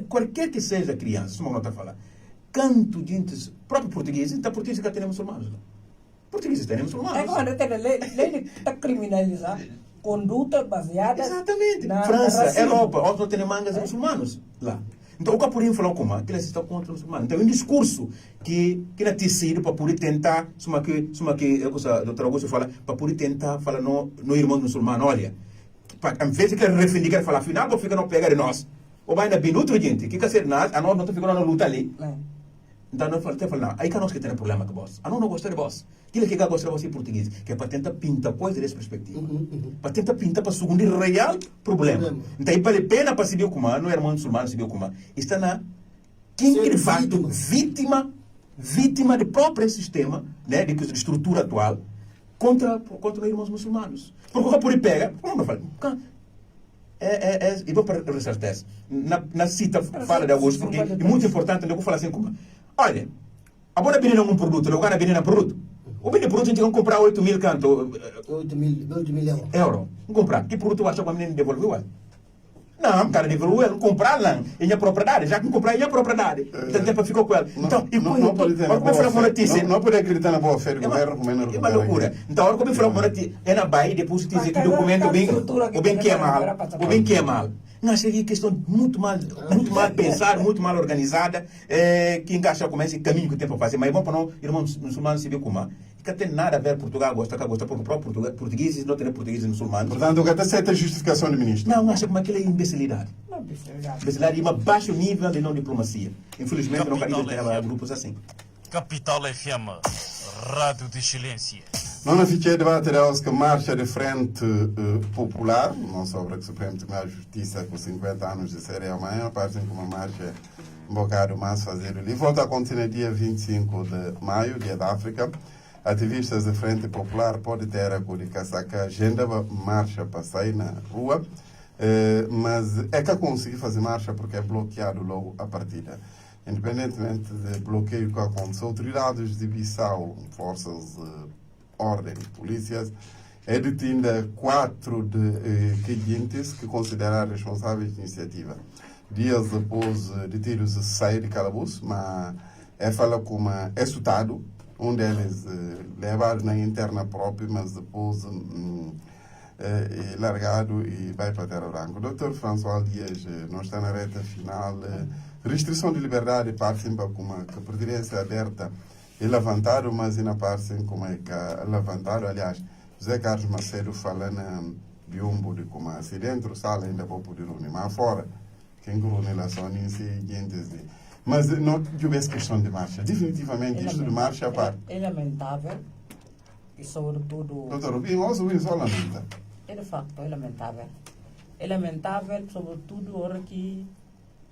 Qualquer que seja criança, se uma nota falar, canto gente próprio português, então português que tem muçulmanos. Portugueses têm muçulmanos. É quando tem lei está criminalizar conduta baseada exatamente na França, racismo. Europa, outros têm mangas muçulmanos lá. Então o que por falar como que eles estão contra os muçulmanos. Então é um discurso que não tem sido para poder tentar, suma que o doutor Augusto fala, para poder tentar falar no irmão muçulmano, olha, em vez de querer reivindicar e falar, afinal, vou ficar não pegar de nós. Ou vai ainda bem outro gente, que quer ser nós, a nós não está ficando na luta ali. Então não fala, não, aí que nós que temos problema com vós. A nós não gosta de vós. Aquilo que gosta de vós em português, que é para tentar pintar coisa dessa perspectiva. Para tentar pintar para o segundo real problema. Então aí vale a pena para se ver como, não é irmão muçulmano, se ver como. Está na quem de fato vítima do próprio sistema, né, de estrutura atual, contra os irmãos muçulmanos. Porque por aí pega, não fala. E vou para ressaltar isso. Na cita fala de Augusto, porque é muito importante, eu vou falar assim como. Olha, a boa benina é um produto, o lugar benina é produto. O benina produto a gente vai comprar 8 mil canto. 8 mil euros. Vamos comprar. Que produto acha que a menina devolveu? Não, cara, de rua, comprar lá, em propriedade, já que comprar em propriedade. Então, tempo ficou com ela. Então, e não pode ter como foi uma notícia? não pode acreditar na boa fé do governo como é uma loucura. Então, agora como foi uma notícia? É na Bahia, depois dizer que o documento bem que é mal, o bem que é mal. Não, isso é questão muito mal pensada, muito mal organizada, que encaixa com esse caminho que tem para fazer. Mas é bom para nós, irmãos muçulmanos, se ver como que tem nada a ver Portugal gosta, porque o próprio português não tem português muçulmanos. Portanto, o que até certa justificação do ministro. Não, acha como aquilo é imbecilidade. Imbecilidade e um baixo nível de não diplomacia. Infelizmente, não quero ter grupos assim. Capital FM, Rádio de Excelência. Não fiquei debateremos que marcha de frente popular, não sobre o Supremo Tribunal de Justiça com 50 anos de série amanhã, parecem que uma marcha um bocado mais fazer ali. Volta a acontecer dia 25 de maio, dia da África. Ativistas de Frente Popular podem ter a Curicasaca agenda marcha para sair na rua, mas é que conseguir fazer marcha porque é bloqueado logo a partida. Independentemente do bloqueio que aconteceu, autoridades de Bissau, forças ordem, polícias, é detida 4 de clientes que consideraram responsáveis da iniciativa. Dias depois de tiros sair de calabouço, mas fala como é assustado. Um deles levado na interna própria, mas depois largado e vai para a Terra Branca. O Dr. François Dias não está na reta final. Restrição de liberdade participa como que a presidência aberta e levantaram, mas ainda parecem como é que levantaram. Aliás, José Carlos Macedo fala na biombo de como se dentro sala ainda vou poder unir, mas fora quem com relação a isso. Mas não tivesse questão de marcha. Definitivamente, isto de marcha a parte. É lamentável e, sobretudo. Doutor Rubinho, o só lamenta. É de facto, é lamentável. É lamentável, sobretudo, hora que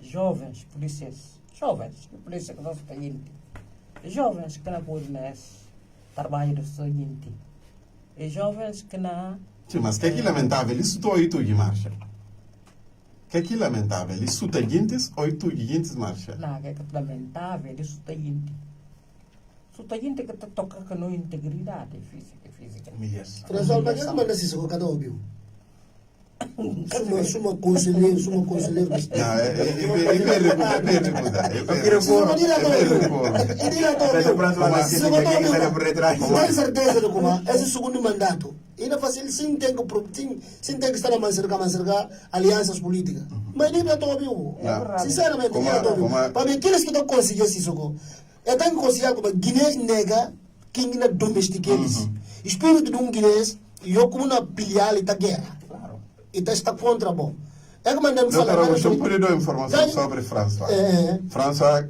jovens polícias, que polícia que nós temos, jovens que não podem trabalhar do seguinte, e jovens que não. Sim, mas que é que lamentável? Isso estou aí tu de marcha. Que é que lamentável? Isso está guintes ou tu guintes marcha? Não, que é lamentável, isso está guinte. Isso está guinte que toca com a integridade física. Yes. François, mas não manda se cada óbvio. Suma conselheiro. Não, é bem recusar. Tem certeza de como esse segundo mandato ainda fácil sim tem que estar a mancergar alianças políticas. Mas nem para óbvio. Sinceramente, nem para óbvio. Para mim, aqueles que estão conseguindo isso, é tão considerado como guinês nega que ainda domestica eles. Espírito de guinês e eu como uma pilhar e guerra. E está contra bom. É que mandamos falar. Doutor Augusto, eu dar informação sobre François. François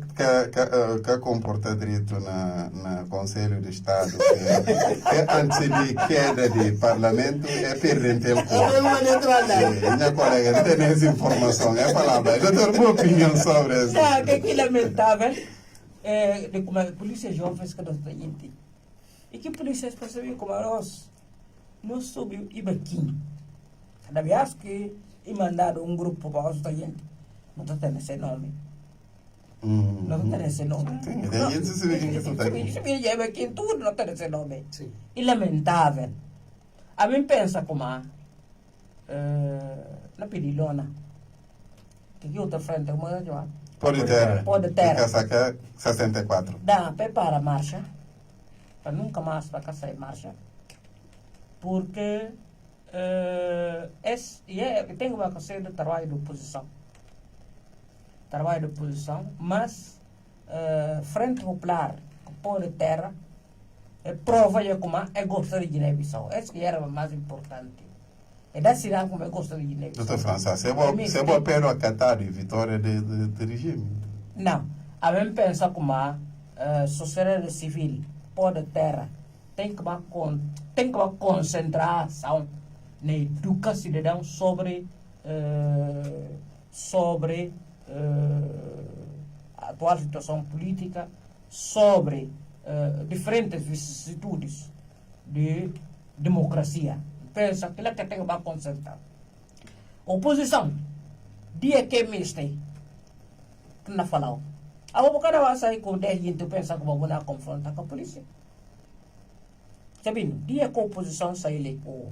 que comporta direito na Conselho de Estado, que antes de queda de Parlamento, é perdente o corpo. Minha colega não tem essa informação, é palavra. Doutor, boa opinião sobre isso. Que lamentável de como a polícia jovens que nós temos. E que polícias percebem como nós subimos e baquinho. Cada vez que mandaram um grupo para os gente, não está tendo esse nome. Não está tendo esse nome. Isso é aqui tudo, não tem esse nome. E lamentável. A mim pensa como na Pirilona, que aqui outra frente, uma da Pode ter. Fica saca 64. Dá, prepara a marcha, para nunca mais para cá sair marcha, porque tem uma coisa de trabalho de oposição. Mas Frente Popular, que põe de terra, prova como é gosta de Guiné-Bissau. Esse que era o mais importante. É da cidade como é gosta de Guiné-Bissau. Doutor François, você é bom pelo acatar e vitória de regime? Não. A mim pensa como a sociedade civil, pode terra, tem que concentrar a ação na educação cidadão sobre a atual situação política, sobre diferentes vicissitudes de democracia. Pensa que é que tem que concentrar. Oposição, dia que miste, que não falou. A boca vai sair com 10 gente, pensa que vou confrontar com a polícia. Sabendo, dia que a oposição sair com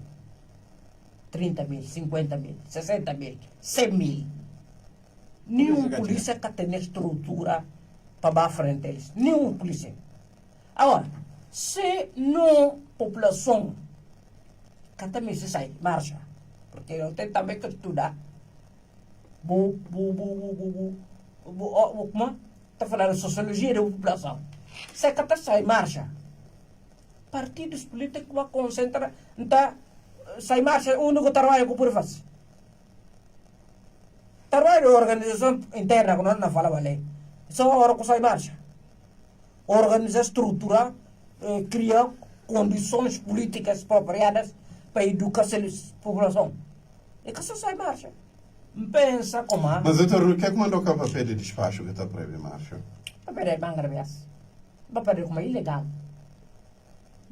30 mil, 50 mil, 60 mil, 100 mil. Nenhum polícia que tem estrutura para baixo frente deles. Nenhum polícia. Agora, se não população que também se sai, marcha, porque eu tenho também que estudar. Como está falando de sociologia da população. Se que sai, marcha. Partidos políticos vão concentrar, então, sai marcha, o único trabalho que por fazer. Trabalho de organização interna, que nós não falamos ali. Só a hora que sai marcha. Organizar, estruturar, criar condições políticas apropriadas para educar a população. E que só sai marcha. Pensa como... Mas, doutor, o que é que mandou o papel de despacho que está prévio, marcha? Papel é bangravias. Papel é como ilegal.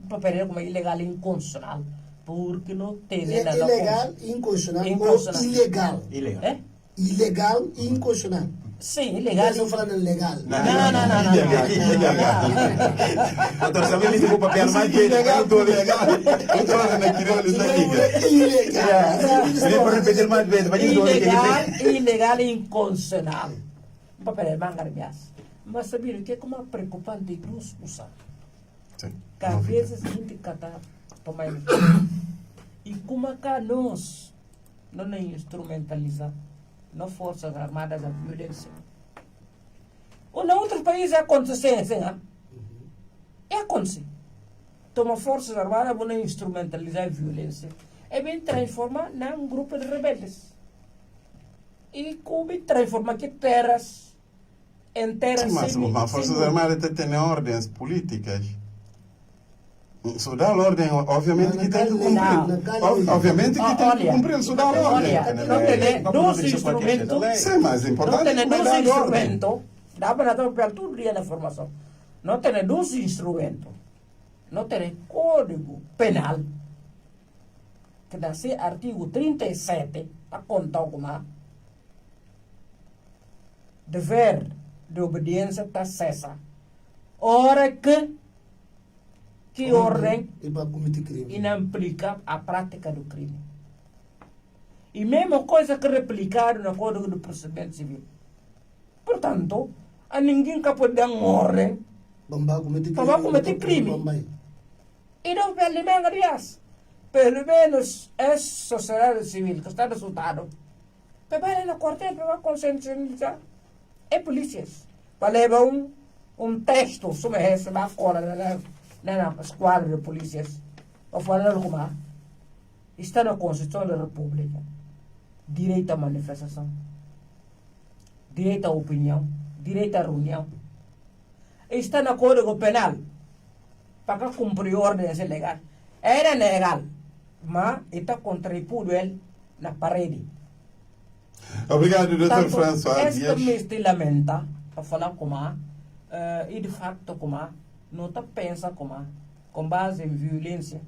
Papel como ilegal e inconstitucional, porque não tem nada. Ilegal, inconstitucional ou ilegal? Ilegal. É? Ilegal e inconstitucional. Sim, ilegal. Estou falando legal. Não. Doutor, sabe me o papel mais que Ilegal, estou legal. Eu estou fazendo aquilo, isso aqui. Ilegal. Vou repetir mais vezes. Ilegal e inconstitucional. Papel é bangravias. Mas sabia o que é como preocupante e nos usar? Sim. Que às vezes a gente cata tomar e como cá nós não instrumentalizar nas forças armadas a violência. Ou em outros países acontece assim, é acontecer. Toma forças armadas para não instrumentalizar a violência. É bem transformar num grupo de rebeldes. E como transformar que terras em terras Mas as forças armadas têm ordens políticas. Se dá a ordem, obviamente que tem que cumprir. Obviamente que tem que cumprir, se dá a ordem. Não tem dois instrumentos. Sim, mas é Não importante tem que dois dá a ordem. instrumentos. Dá para dar para todo dia na formação. Não tem dois instrumentos. Não tem código penal. Que dá ser artigo 37, para contar como dever de obediência está cessa. Ora que ordem E para cometer crime. e não implica a prática do crime. E mesma coisa que replicado no Código do Procedimento Civil. Portanto, a ninguém que pode dar uma ordem Bamba cometer crime. para cometer crime. E não perde bem, aliás. Pelo menos a sociedade civil que está resultado, para ir na quartel para conscientizar, é polícias. Para levar um texto sobre essa na cola na esquadra de polícias, para falar como está na Constituição da República. Direito à manifestação, direito à opinião, direito à reunião. Está no Código Penal para cumprir ordens ilegais. Era legal, mas está contribuindo ele na parede. Obrigado, Dr. François Esta Dias. me lamenta para falar como e de facto como não está pensa como com base em violência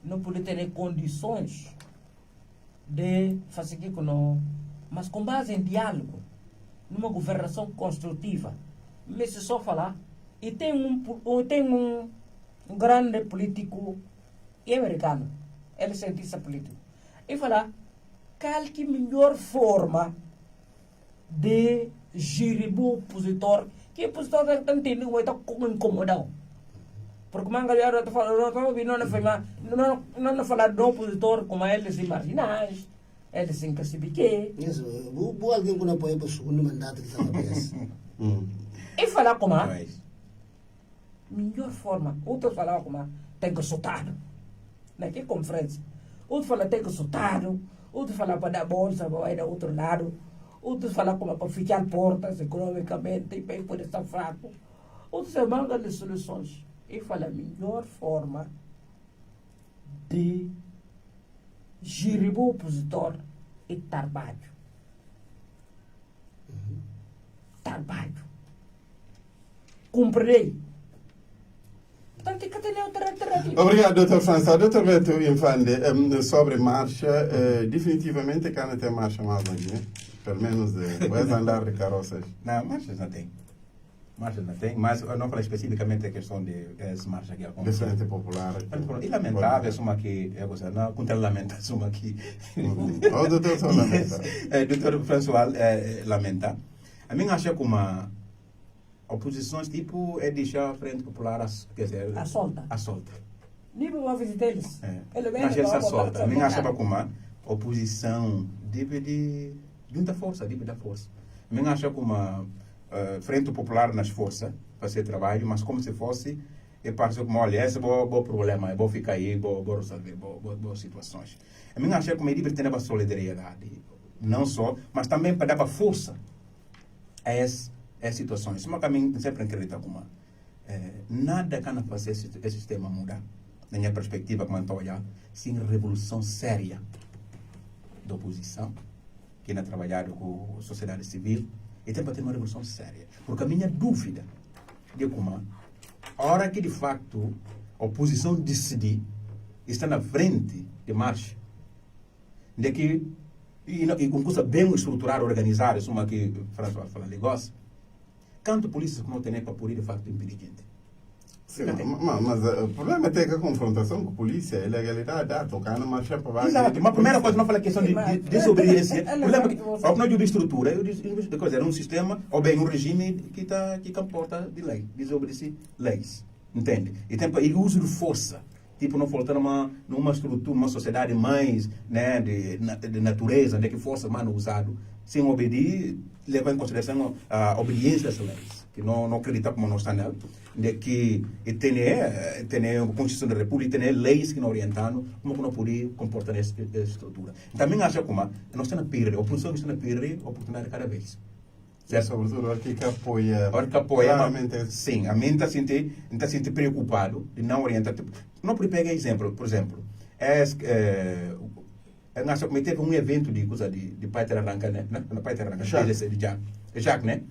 não pode ter condições de fazer aquilo não, mas com base em diálogo, numa governação construtiva. Mas se só falar e tem um grande político americano, ele é cientista político, e falar qual que é a melhor forma de gerir o opositor, que o opositor está entendendo que está incomodado. Porque a galera está falando, não falar do opositor como eles são marginais, eles são classificados. Isso, vou alguém que não apoia para o segundo mandato que está na cabeça. E falar como melhor forma, outro falar como tem que soltar. Naquela conferência, outro fala tem que soltar, outro fala para dar bolsa, para ir do outro lado, outro fala como para fechar portas economicamente e para poder estar fraco, outro se manga de soluções. E fala a melhor forma de gerir o opositor é trabalho. Trabalho. Cumprirei. Portanto, tem que ter outra alternativa. Obrigado, Dr. François. Dr. Beto Infante, sobre marcha, definitivamente cá não tem marcha mais aqui, né? Pelo menos de andar de carroças. Não, marchas não tem. Marcha não tem, mas eu não falo especificamente a questão de essa marcha que De aconteceu. Frente Popular. E lamentável, suma que, não, contra lamenta, suma que... O doutor só lamenta. Doutor François lamenta. A mim acha que uma oposições tipo é deixar a Frente Popular, quer dizer... A solta. A solta. Nem vou visitar eles. Ele vem Mas essa para solta. A mim acha que uma oposição deve de muita força, deve dar força. A mim acha que uma Frente Popular nas forças, fazer trabalho, mas como se fosse, e parece como, olha, esse é o bom problema, vou ficar aí, vou resolver boas situações. A mim acha que uma deve ter uma solidariedade, não só, mas também para dar força a essas situações. Mas a mim sempre acredito como nada can fazer esse sistema mudar, na minha perspectiva, como estou a olhar, sem revolução séria da oposição, que é trabalhado com a sociedade civil, e tem para ter uma revolução séria. Porque a minha dúvida de como a hora que de facto a oposição decidir está na frente de marcha, de que e com coisa bem estruturada, organizada, isso é que o François fala negócio, quanto polícia não tem para poder de facto impedir gente. Sim, mas o problema é ter que a confrontação com a polícia, a ilegalidade, tocar na marcha para baixo. Exato, mas a primeira coisa não fala a questão de desobediência. O problema é que a opinião de estrutura, é um sistema, ou bem um regime que comporta de lei, desobedece leis, entende? E tem o uso de força, tipo não faltando numa estrutura, uma sociedade mais de natureza, onde que força mano usado, sem obedecer, levar em consideração a obediência das leis, que não acredita como não está nela. De que tem a Constituição da República, tem leis que não orientam como não pode comportar essa estrutura. Também acho que nós estamos a perder, a oposição está a perder a oportunidade cada vez. Certo? Sobretudo aqui que apoia. Claramente. Sim, a mim está a sentir preocupado de não orientar. Não pode pegar exemplo, por exemplo, nós teve um evento de Pai Terranca, né? Na Pai Terranca, de Jacques, né?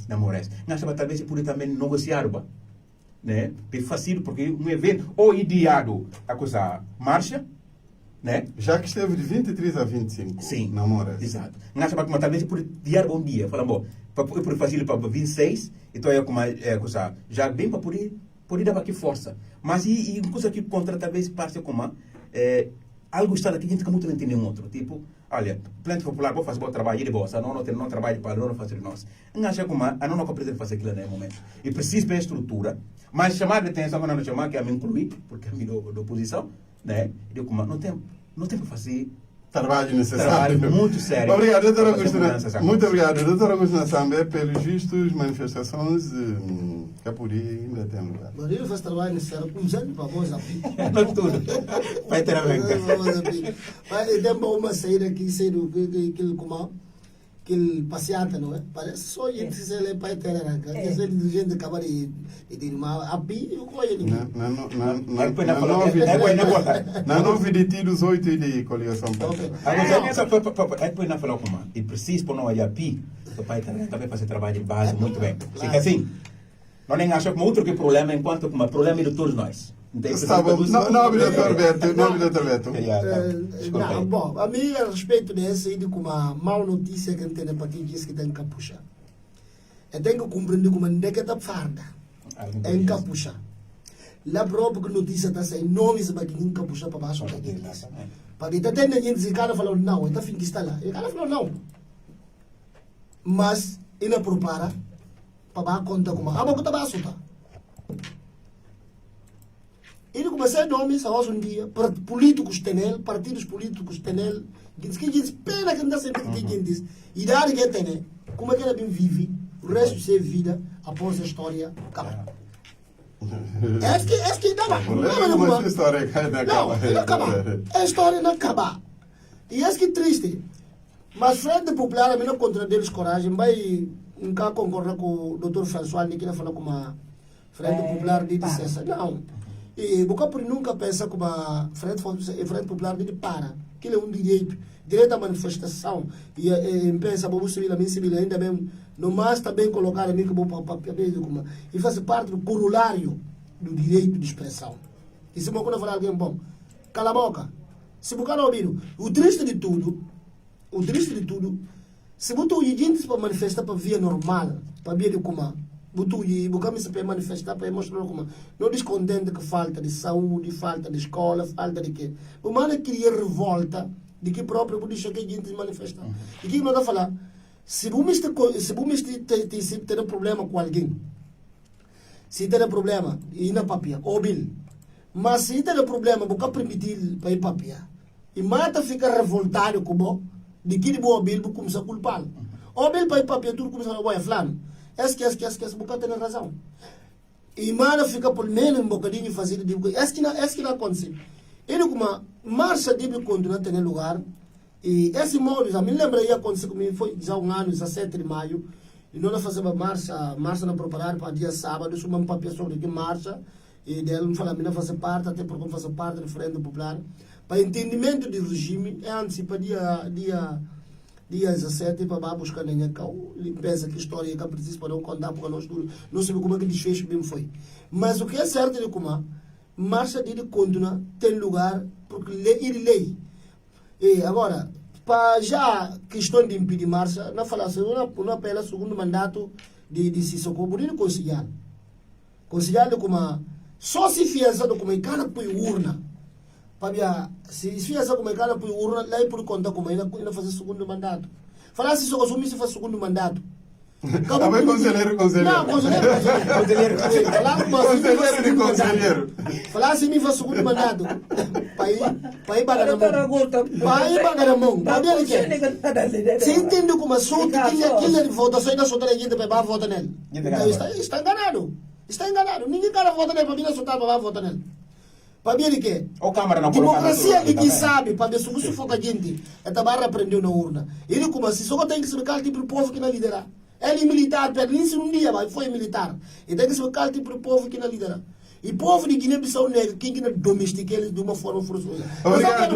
Namores. Nós talvez por também negociar, né? É fácil porque um evento ou ideado a coisa marcha, né? Já que esteve de 23 a 25. Sim. Namoras. Exato. Nós talvez por diar um dia, falamos, por fácil para 26, então é como coisa já bem para poder dar aqui força. Mas e coisa que contra talvez parte como algo está aqui que a gente muito não entende outro, tipo, olha, Frente Popular, vou fazer bom trabalho de boa, não trabalho para não fazer nós. Não acha como não precisa fazer aquilo no momento. E precisa ter estrutura, mas chamar de atenção, não chamar que a mim incluir, porque a mim da oposição, né? E eu como não tem para fazer trabalho necessário. Trabalho muito sério. Obrigado, doutora Agostina. Muito obrigado, doutora Agostina Sambé, pelos vistos, manifestações que a por aí ainda tem lugar. Mas ele faz trabalho necessário, com gente para nós aqui. Não tudo. Vai ter a ver. Mas tem uma saída aqui, aquele passeante, não é? Parece só gente se ele vai ter a ranca. Esse gente acaba de dizer, mas a pi, eu conheço ele. Na 9 de tiros, 8 de coligação. É depois na falar como e preciso para não olhar pi, o pai também fazer trabalho de base muito bem. Fica assim. Não nem acho como outro que problema, enquanto como problema de todos nós. Está bom. Não, doutor Beto. Não, bom, a mim, a respeito desse, de como a má notícia que tem para quem diz que tem que puxar. Eu tenho que compreender como é que está farda. É encapuchar. Lá própria que notícia está saindo, nomes para quem encapuchar para baixo. Para que tem gente que cara falou não, então fim que está lá. E o cara falou não. Mas, ele prepara para conta como a boca está baixo, tá? Ele começou a nomes a um dia, políticos tenel, partidos políticos tenel, que diz pena que não dá sempre que diz. E da área que tem, como é que ela vive, o resto de sua vida, após a história, acaba. É que dá mais. Não, a história não acaba. A história não acaba. E é que triste. Mas Frente Popular, a minha contra deles coragem, vai nunca concordar com o Dr. François, que ele falou com a Frente Popular de dissesse, não. E o Capri nunca pensa como a Frente Popular de para. Aquilo é um direito à manifestação. E pensa, vou civil, a minha civil, ainda bem, no mais também colocar a mim como papel como e faz parte do corolário do direito de expressão. E se eu falar alguém bom, cala a boca. Se você não ouvir, o triste de tudo, se você tem gente para manifestar para via normal, para via de como Butu e Bucami se para manifestar para mostrar como não descontente que falta de saúde, falta de escola, falta de quê. O mano queria revolta de que próprio pode deixar que a gente manifestar. E que não está a falar, se você tem problema com alguém, se tem problema, e na papia, óbvio. Mas se tem problema, você permitir para ir papia. E mata fica revoltado como de que de boa bil, você começa a culpar. Óbvio para ir papia, tudo começa a falar, flano. Esquece, você tem razão. E mano fica por menos um bocadinho fazer de que não acontece. Ele como marcha de continua a ter lugar. E esse modo, já me lembro aí aconteceu comigo, foi já um ano, 17 de maio. E nós fazemos marcha na preparar para dia sábado, chamamos para pessoa que marcha. E dele me fala, não fazer parte, até porque fazer parte do Frente Popular. Para entendimento do regime, é antes para dia 17 para buscar nem cão, limpeza que história que precisa para não contar porque nós não sabemos como é que desfecho bem foi. Mas o que é certo é como marcha de continua tem lugar porque lei. E agora, para já questão de impedir marcha, não falar assim, não apela segundo mandato de Sissoko, por ele considerado como só se fizer como cara por urna. Para se fizer como cara por urna, lá por conta como ainda fazer segundo mandato. Falar se só assumir se faz segundo mandato. Também conselheiro. Não, conselheiro. Falar se me faz segundo mandato. Para ir para a mão. Você entende como só que aquilo de votação ainda soltar a gente para votar nele. Está enganado. Ninguém cara vota nele para vir a soltar para votar nele. Para ver o quê? Democracia de quem sabe, para ver se você foca a gente, é trabalhar aprendeu na urna. Ele como assim, só tem que se explicar tipo o povo que não lidera. Ele é militar, pertence um dia, mas foi militar. E tem que se explicar tipo o povo que não lidera. E o povo de Guiné-Bissau nega, quem que não domestica eles de uma forma forçosa. Obrigado,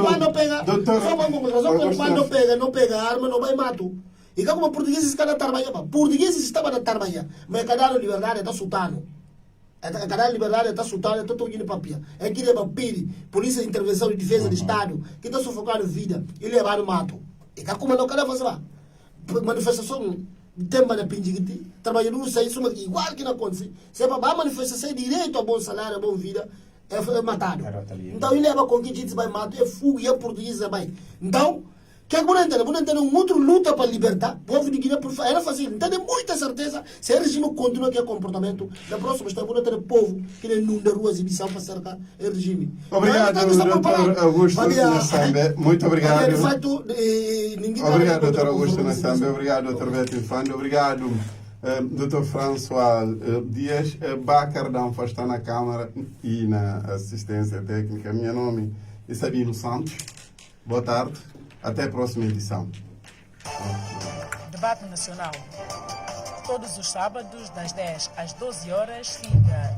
não pega arma, não vai matar. E como portugueses cada tarmanha, portugueses estavam na tarmanha, mas cada liberdade está sultano. A cada liberdade está sultana, está todo indo papia. É que leva PIRI, Polícia de Intervenção e Defesa do Estado, que está sufocando vida e levar no mato. E que como não quer fazer lá. Manifestação tema na Pindigiti, trabalhando no sair, igual que não acontece. Se é para manifestação, direito a bom salário, a boa vida, é matado. Então ele leva com que a gente vai matar, é fuga, e é português também. Então, que é que você entende? Um outro luta para libertar, o povo de Guiné era fácil. Não tem muita certeza se o regime continua aquele comportamento. Na próxima está por ter povo que não inunda ruas e missão para cercar o regime. Obrigado, Dr. Augusto Nassambe. Muito obrigado. Obrigado, Dr. Augusto Nassambe. Obrigado, Dr. Beto Infante. Obrigado, Dr. François Dias. Bacar Danfa está na Câmara e na assistência técnica. Meu nome é Sabino Santos. Boa tarde. Até a próxima edição. Debate Nacional. Todos os sábados, das 10 às 12 horas, siga